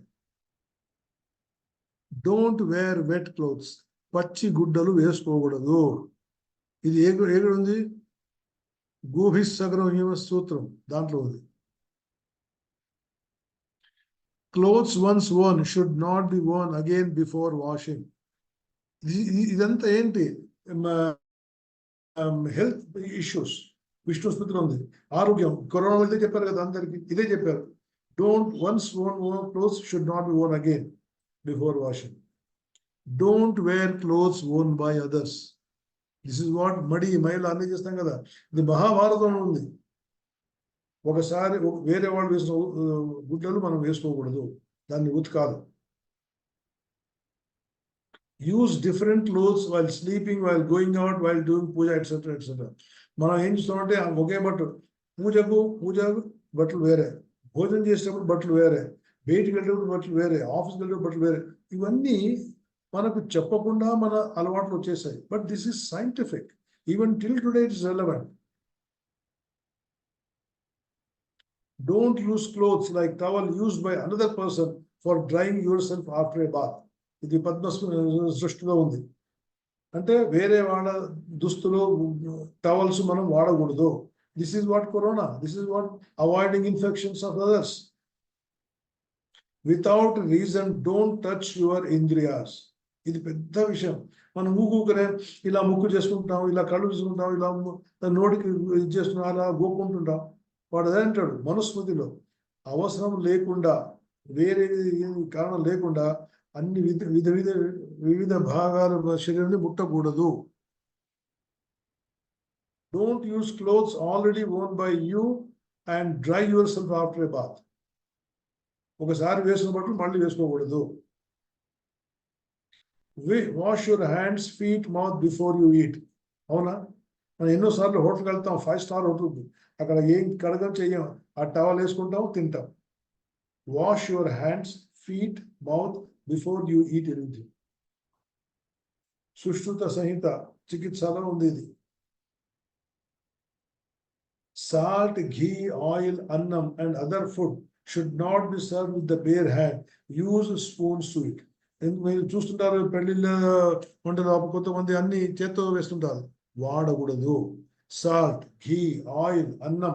Don't wear wet clothes. పచ్చి గుడ్డలు వేసుకోకూడదు. ఇది ఏడు ఉంది, గోభిస్సగరం హిమ సూత్రం దాంట్లో ఉంది. Clothes once worn should not be worn again before washing. ఇదంతా ఏంటి? Health issues. విష్ణు స్మృతిలో ఉంది. ఆరోగ్యం, కరోనా ఇదే చెప్పారు కదా అందరికి, ఇదే చెప్పారు. Don't once worn clothes should not be worn again before washing. Don't wear clothes worn by others. This is what మడి మైలు అన్నీ చేస్తాం కదా. ఇది మహాభారతంలో ఉంది. ఒకసారి వేరే వాళ్ళు వేసిన గుడ్డలు మనం వేసుకోకూడదు, దాన్ని ఉతకాలి. Use different clothes while sleeping, while going out, while doing puja etcetera etcetera. మనం ఏం చూస్తామంటే ఒకే బట్టలు, పూజ బట్టలు వేరే, భోజనం చేసేటప్పుడు బట్టలు వేరే, బయటికి వెళ్ళేటప్పుడు బట్టలు వేరే, ఆఫీస్కి వెళ్ళేటప్పుడు బట్టలు వేరే. ఇవన్నీ మనకు చెప్పకుండా మన అలవాట్లు వచ్చేసాయి. But this is scientific. Even till today it is relevant. Don't use clothes like towel used by another person for drying yourself after a bath. ఇది పద్మ సృష్టిలో ఉంది. అంటే వేరే వాళ్ళ దుస్తులు, టవల్స్ మనం వాడకూడదు. This is what corona, this is what avoiding infections of others. Without reason don't touch your ఇంద్రియాస్. ఇది పెద్ద విషయం. మనం ఊకూకనే ఇలా ముక్కు చేసుకుంటాం, ఇలా కళ్ళు చేసుకుంటాం, ఇలా నోటికి ఇది చేస్తున్నాం, అలా గోకుంటుంటాం. వాడు అదే అంటాడు మనుస్మృతిలో, అవసరం లేకుండా, వేరే కారణం లేకుండా అన్ని వివిధ భాగాల శరీరాన్ని ముట్టకూడదు. Don't use clothes already own by you and dry yourself after a bath. ఒకసారి వేసిన బట్టలు మళ్ళీ వేసుకోకూడదు. Wash your hands, feet, mouth before you eat. అవునా? మనం ఎన్నోసార్లు హోటల్కి వెళ్తాం, 5 స్టార్ హోటల్కి, అక్కడ ఏం కడగం చెయ్యం, ఆ టవల్ వేసుకుంటాం, తింటాం. Wash your hands, feet, mouth before you eat anything. Sushruta Samhita చికిత్సలో ఉంది ఇది. Salt, ghee, oil, annam and other food should not be serve with the bare hand. Use spoons to it. మీరు చూస్తుంటారు పెళ్లిళ్ళ వంటలు కొంతమంది అన్ని చేత్తో వేస్తుంటారు, వాడకూడదు. Salt, ghee, oil, annam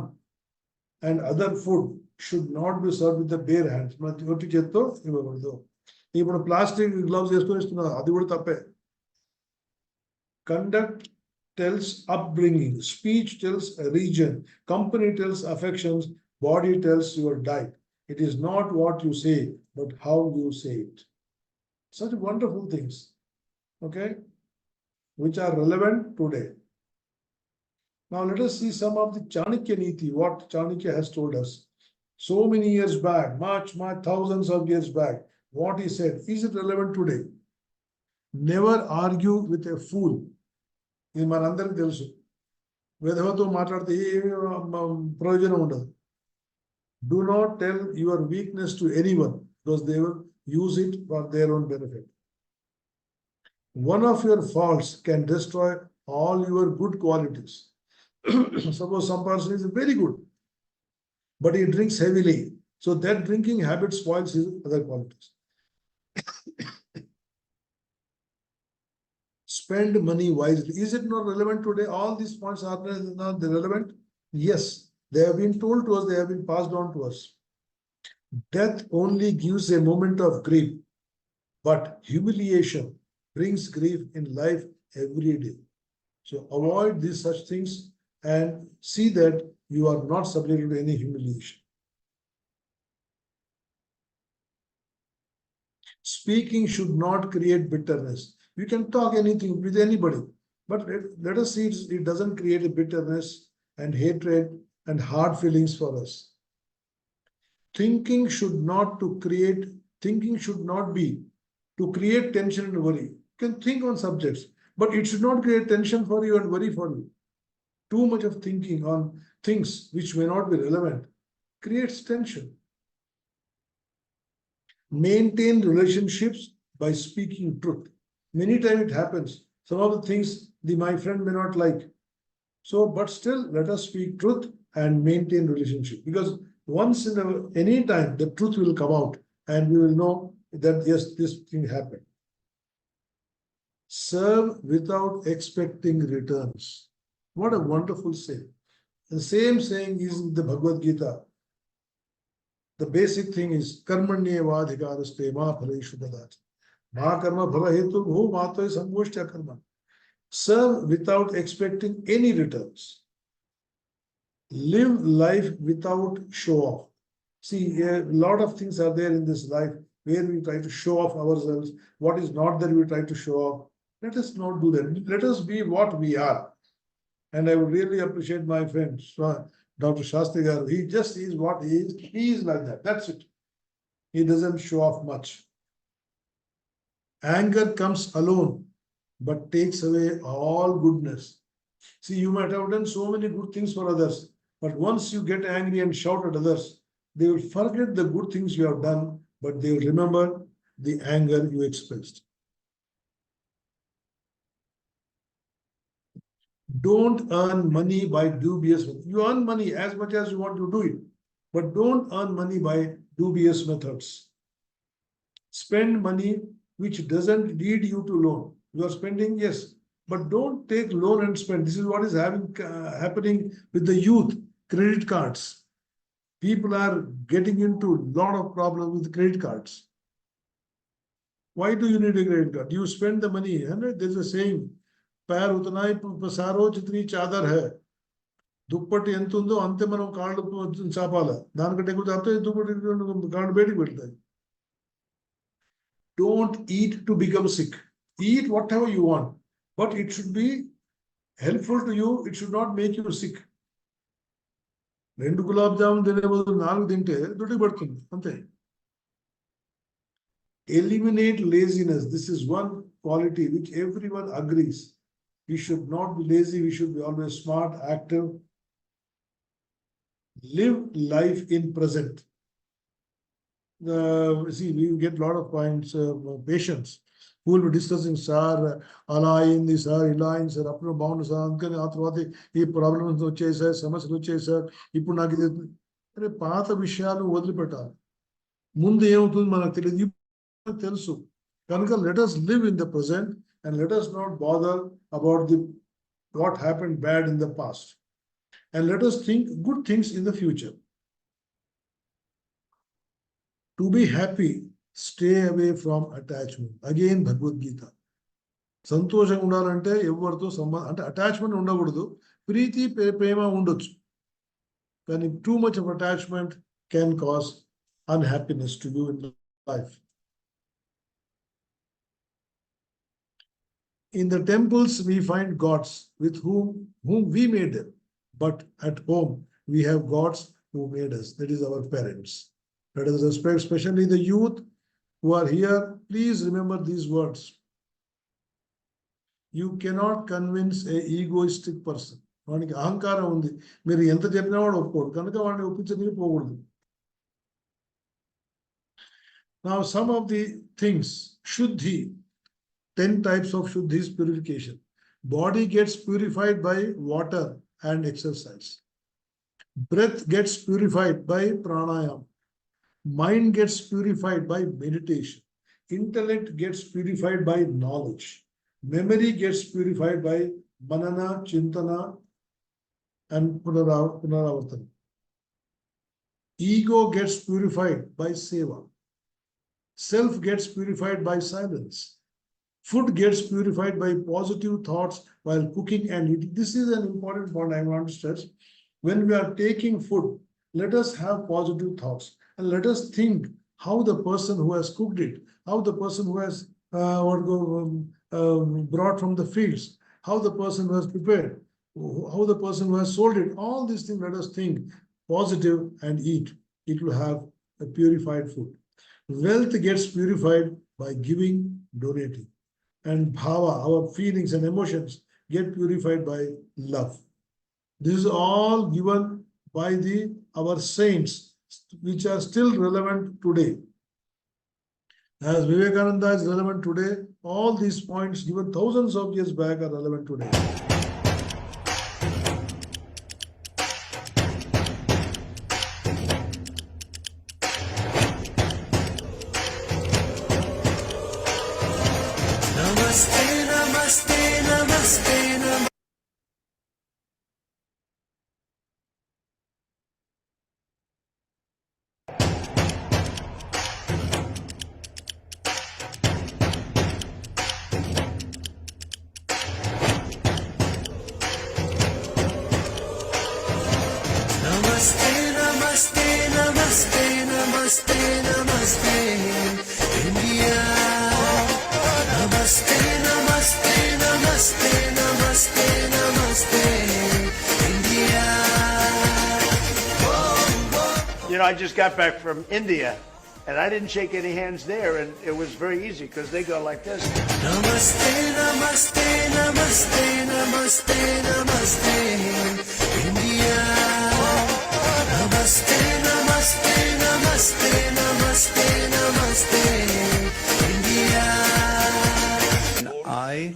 and other food should not be served with the bare hands. మన ఒట్టి చేత్తో ఇవ్వకూడదు. ఇప్పుడు ప్లాస్టిక్ గ్లౌస్ వేసుకొని ఇస్తున్నారు, అది కూడా తప్పే. Conduct tells upbringing, speech tells region, company tells affections, body tells your diet. It is not what you say, but how you say it. Such wonderful things, okay, which are relevant today. Now let us see some of the Chanakya Niti, what Chanakya has told us. So many years back, much thousands of years back, what he said, is it relevant today? Never argue with a fool. ఇది మనందరికి తెలుసు. విధవతో మాట్లాడితే ఏమి ప్రయోజనం ఉండదు. Do not tell your weakness to anyone because they will use it for their own benefit. One of your faults can destroy all your good qualities. Suppose some person is very good, but he drinks heavily. So that drinking habit spoils his other qualities. Spend money wisely. Is it not relevant today? All these points are not relevant. Yes, they have been told to us, they have been passed on to us. Death only gives a moment of grief, but humiliation brings grief in life every day. So avoid these such things and see that you are not subject to any humiliation. Speaking should not create bitterness. You can talk anything with anybody, but let us see it doesn't create a bitterness and hatred and hard feelings for us. Thinking should not be to create tension and worry. You can think on subjects, but it should not create tension for you and worry for you. Too much of thinking on things which may not be relevant creates tension. Maintain relationships by speaking truth. Many times it happens. Some of the things my friend may not like. So, but still, let us speak truth and maintain relationship. Because once in any time, the truth will come out and we will know that yes, this thing happened. Serve without expecting returns. What a wonderful saying. The same saying is in the Bhagavad Gita. The basic thing is karmanyevadhikaraste ma phaleshu dadat. Ma karma phala hetu bhu mato samgoshtya karma. Serve without expecting any returns. Live life without show off. See, a lot of things are there in this life where we try to show off ourselves. What is not there, we try to show off. Let us not do that. Let us be what we are. And I would really appreciate my friend, Dr. Shastri Garu. He just is what he is. He is like that. That's it. He doesn't show off much. Anger comes alone, but takes away all goodness. See, you might have done so many good things for others, but once you get angry and shout at others, they will forget the good things you have done, but they will remember the anger you expressed. Don't earn money by dubious methods. You earn money as much as you want to do it, but don't earn money by dubious methods. Spend money which doesn't lead you to loan. You are spending, yes, but don't take loan and spend. This is what is happening with the youth. Credit cards. People are getting into a lot of problems with credit cards. Why do you need a credit card? You spend the money. There's a saying, पैर उतना ही पसारो जितनी चादर है दुपट्टी ఎంతుందో అంతే మనం కాళ్ళు చాపాలి దానికంటే ఎక్కువ చాపితే దుప్పటి కాళ్ళు బయటికి పెడతాయి. Don't eat to become sick. Eat whatever you want, but it should be helpful to you. It should not make you sick. 2 gulab jamun తినే బదులు 4 తింటే దుడ్డు పడుతుంది అంతే. Eliminate laziness. This is one quality which everyone agrees. We should not be lazy. We should be always smart, active. Live life in present. See, we get a lot of points, patients who will be discussing, sir, align, sir, align, sir, up to bound, sir, ఈ problems వచ్చాయి sir, సమస్యలు వచ్చాయి sir, ఇప్పుడు నాకు ఇది అరే పాత విషయాలు వదిలిపెట్టాలి. ముందు ఏమవుతుంది మనకు తెలియదు, ఇప్పుడు తెలుసు. కనుక let us live in the present and let us not bother about what happened bad in the past. And let us think good things in the future. To be happy, stay away from attachment. Again, Bhagavad Gita. సంతోషంగా ఉండాలంటే ఎవరితో సంబంధం అంటే attachment ఉండకూడదు. ప్రీతి ప్రేమ ఉండొచ్చు, కానీ too much of attachment can cause unhappiness to you in life. In the temples, we find gods with whom we made them. But at home, we have gods who made us. That is our parents. Let us respect, especially the youth who are here. Please remember these words. You cannot convince an egoistic person. వానికి అహంకారం ఉంది, మీరు ఎంత చెప్పినా వాడు ఒప్పుకోడు, కనుక వాడిని ఒప్పించడానికి పోకూడదు. Now, some of the things, Shuddhi, 10 types of Shuddhi is purification. Body gets purified by water and exercise. Breath gets purified by pranayama. Mind gets purified by meditation. Intellect gets purified by knowledge. Memory gets purified by manana, chintana, and punaravartana. Ego gets purified by seva. Self gets purified by silence. Food gets purified by positive thoughts while cooking and eating. This is an important point I want to stress. When we are taking food, let us have positive thoughts and let us think how the person who has cooked it, how the person who has brought from the fields, how the person who has prepared, how the person who has sold it, all these things let us think positive and eat. It will have a purified food. Wealth gets purified by giving, donating. And bhava, our feelings and emotions, get purified by love. This is all given by our saints, which are still relevant today. As Vivekananda is relevant today, all these points given thousands of years back are relevant today. Namaste, namaste, namaste, namaste. Namaste, namaste, namaste, namaste, namaste, India. Namaste, namaste, namaste, namaste, namaste, India. You know, I just got back from India, and I didn't shake any hands there, and it was very easy because they go like this. Namaste, namaste, namaste, namaste, namaste, India. Namaste, namaste, namaste, namaste, namaste, India. I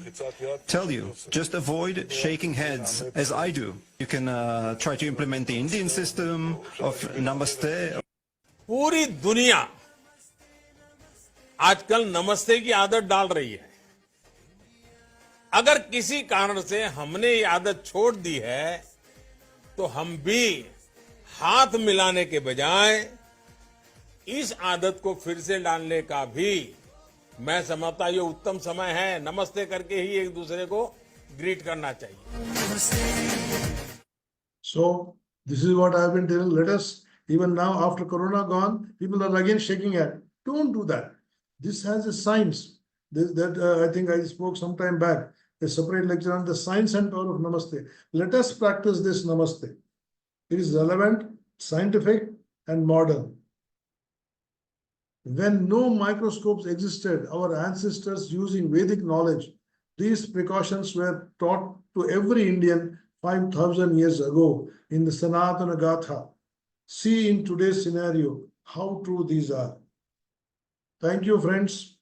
tell you, just avoid shaking heads as I do. You can try to implement the Indian system of Namaste. पूरी दुनिया आजकल नमस्ते की आदत डाल रही है। अगर किसी कारण से हमने ये आदत छोड़ दी है, तो हम भी हाथ मिलाने के बजाय इस आदत को फिर से डालने का भी मैं समझता ये उत्तम समय है। नमस्ते करके ही एक दूसरे को ग्रीट करना चाहिए। So this is what I have been telling. Let us, even now after Corona gone, people are again shaking hand. Don't do that. This has a science. I think I spoke some time back, a separate lecture on the science and power of Namaste. Let us practice this Namaste. It is relevant, scientific, and modern. When no microscopes existed, our ancestors using Vedic knowledge, these precautions were taught to every Indian 5,000 years ago in the Sanatana Gatha. See in today's scenario how true these are. Thank you, friends.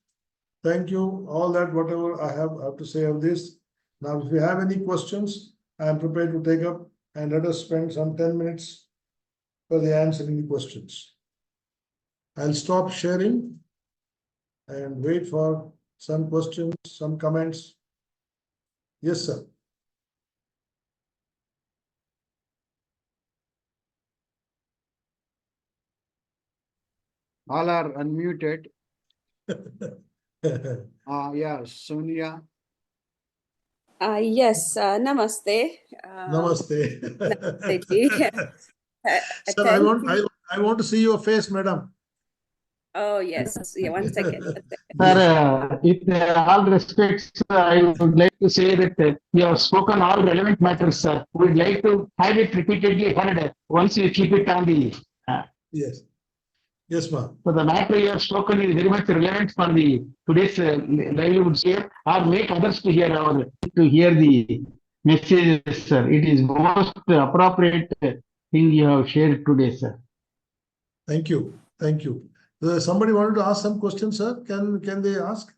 Thank you. All that, whatever I have to say of this. Now, if you have any questions, I am prepared to take up, and let us spend some 10 minutes for the answering the questions. I'll stop sharing and wait for some questions, some comments. Yes, sir. All are unmuted. Yeah, Sonia. Yes, namaste. Namaste. Namaste ji. Sir, I want to see your face, madam. Oh, yes. Yeah, one second. Sir, with all respects, I would like to say that you have spoken all relevant matters, sir. We would like to have it repeatedly heard once you keep it on the. Yes. Yes, ma'am. So the matter you have spoken is very much relevant for the today's livelihoods here, or make others to hear the messages, sir. It is most appropriate thing you have shared today, sir. Thank you. Thank you. Somebody wanted to ask some questions, sir. Can they ask?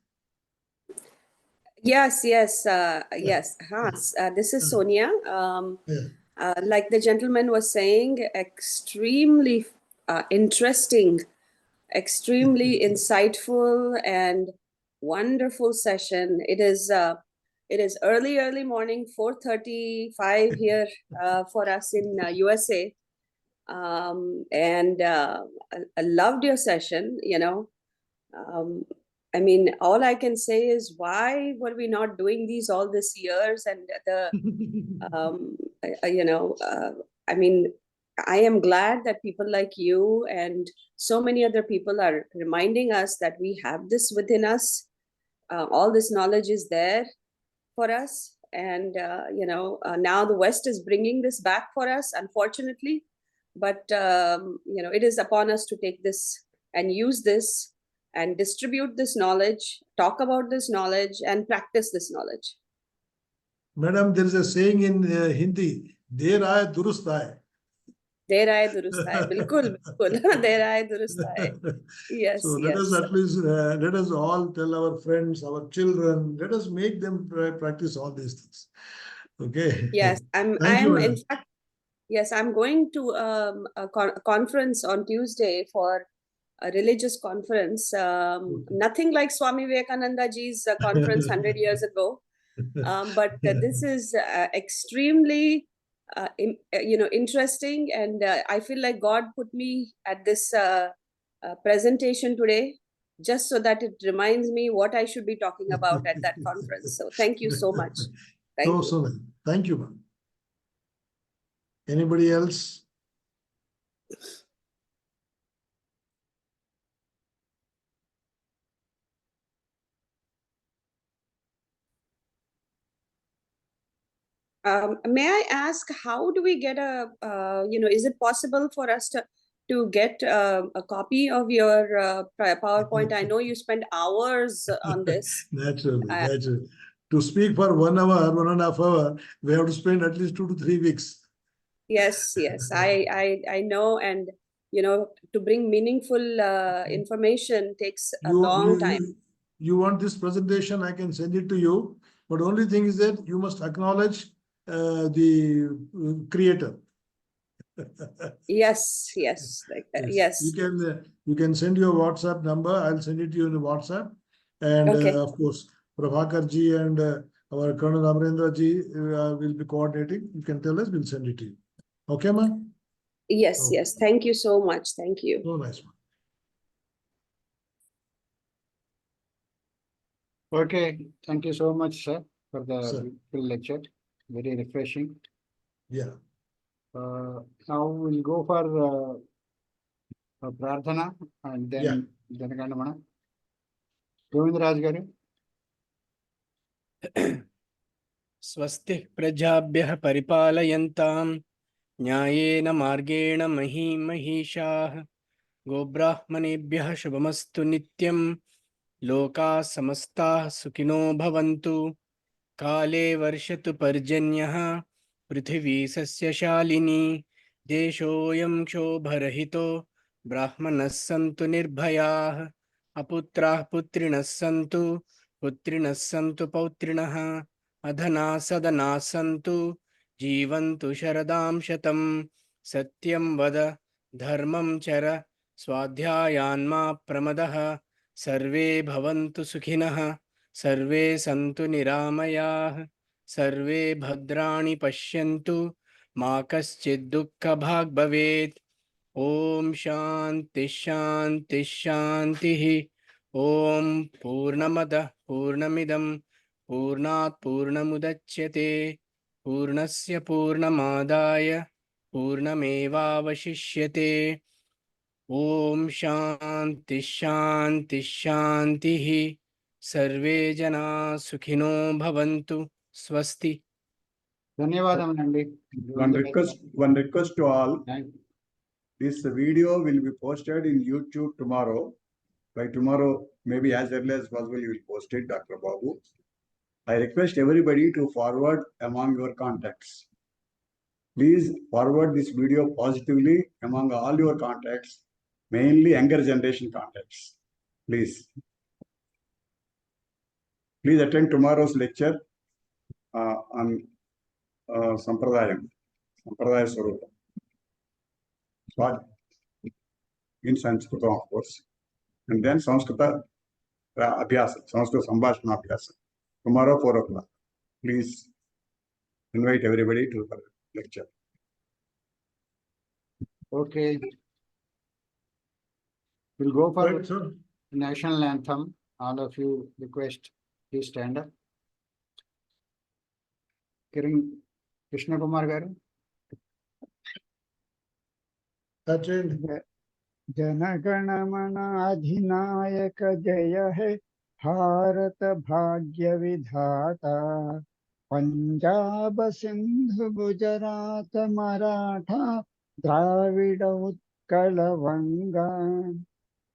Yes. Yes. This is Sonia. like the gentleman was saying, extremely interesting, extremely insightful and wonderful session. It is early morning, 4:35 here for us in USA. And I loved your session, you know. I mean, all I can say is, why were we not doing these all these years? And you know, I mean, I am glad that people like you and so many other people are reminding us that we have this within us. All this knowledge is there for us. And, you know, now the West is bringing this back for us, unfortunately. But, you know, it is upon us to take this and use this and distribute this knowledge, talk about this knowledge, and practice this knowledge. Madam, there is a saying in Hindi, Der aaye durust aaye. Der aaye durust aaye. Bilkul, bilkul. Der aaye durust aaye. Yes, So yes. let us at least, let us all tell our friends, our children, let us make them practice all these things. Okay. Yes, Thank you, madam. in fact, yes, I'm going to a conference on Tuesday for a religious conference. Nothing like Swamy Vivekananda ji's conference 100 years ago. But this is extremely, you know, interesting. And I feel like God put me at this presentation today, just so that it reminds me what I should be talking about at that conference. So thank you so much. Thank you. So, thank you, ma'am. Anybody else? May I ask, how do we get a, you know, is it possible for us to get a copy of your PowerPoint? I know you spent hours on this. Naturally. To speak for 1 hour, 1.5 hours, we have to spend at least 2 to 3 weeks. Yes, I know. And, you know, to bring meaningful information takes a long time. You want this presentation, I can send it to you. But only thing is that you must acknowledge the creator. Yes. Yes. You can send your WhatsApp number. I'll send it to you in WhatsApp. And Okay. of course, Prabhakar ji and our Colonel Amrendra ji will be coordinating. You can tell us, we'll send it to you. Okay, ma'am? Yes, yes. Thank you so much. Thank you. So nice, ma'am. Okay, thank you so much, sir, for the full lecture. Very refreshing. Yeah. Now we'll go for Prarthana and then Janagandamana. Govindaraj garu. स्वस्ति प्रजाभ्यः परिपालयन्तां न्यायेन मार्गेण महीषाः गोब्राह्मणेभ्यः शुभमस्तु नित्यं लोकाः समस्ताः सुखिनो भवन्तु काले वर्षतु पर्जन्यः पृथिवी सस्यशालिनी देशोऽयं क्षोभरहितो ब्राह्मणः सन्तु निर्भयाः अपुत्राः पुत्रिणः सन्तु पुत्रिणः सन्तु पौत्रिणः अधना सदना सन्तु जीवन्तु शरदां शतं सत्यं वद धर्मं चर स्वाध्यायान्मा प्रमदः सर्वे भवन्तु सुखिनः सर्वे सन्तु निरामयाः सर्वे भद्राणि पश्यन्तु मा कश्चित् दुःखभाग् भवेत् ॐ शान्ति शान्ति शान्तिः ॐ पूर्णमदः पूर्णमिदं पूर्णात् पूर्णमुदच्यते पूर्णस्य पूर्णमादाय पूर्णमेवावशिष्यते ॐ शान्ति शान्ति शान्तिः सर्वे जनाः सुखिनो भवन्तु स्वस्ति ధన్యవాదములండి. One request to all. This video will be posted in YouTube tomorrow. By tomorrow, maybe as early as possible, you will post it, Dr. Babu. I request everybody to forward among your contacts. Please forward this video positively among all your contacts, mainly younger generation contacts. Please attend tomorrow's lecture on Sampradayam. Sampradaya Swarupa. Swaj in Sanskrit, of course. And then Samskrita Abhyasa, Sanskrit Sambhashana Abhyasa. Tomorrow, 4 o'clock. Please invite everybody to the lecture. Okay. We'll go for Right, sir. national anthem. All of you request, please stand up. Kiran Krishna Kumar garu. Attend. Jana Gana Mana अधिनायक जय हे भारत भाग्य विधाता पंजाब सिंधु गुजरात मराठा द्राविड उत्कल वंगा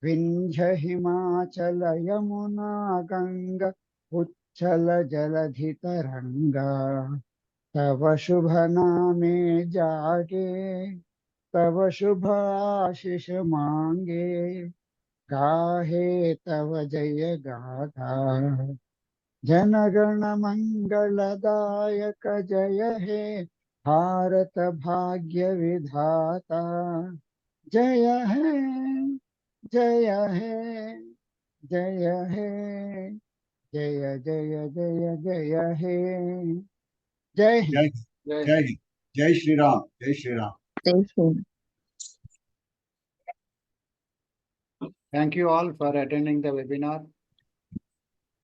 विंध्य हिमाचल यमुना गंगा उच्छल जलधि तरंगा तव शुभ नामे जागे तव शुभ आशीष मांगे गाहे तव जय गाथा जनगण मंगलदायक जय हे भारत भाग्य विधाता जय हे जय हे जय हे जय जय जय जय हे जय Hind Jai Shri Ram. Jai Shri Ram. Thank you all for attending the webinar.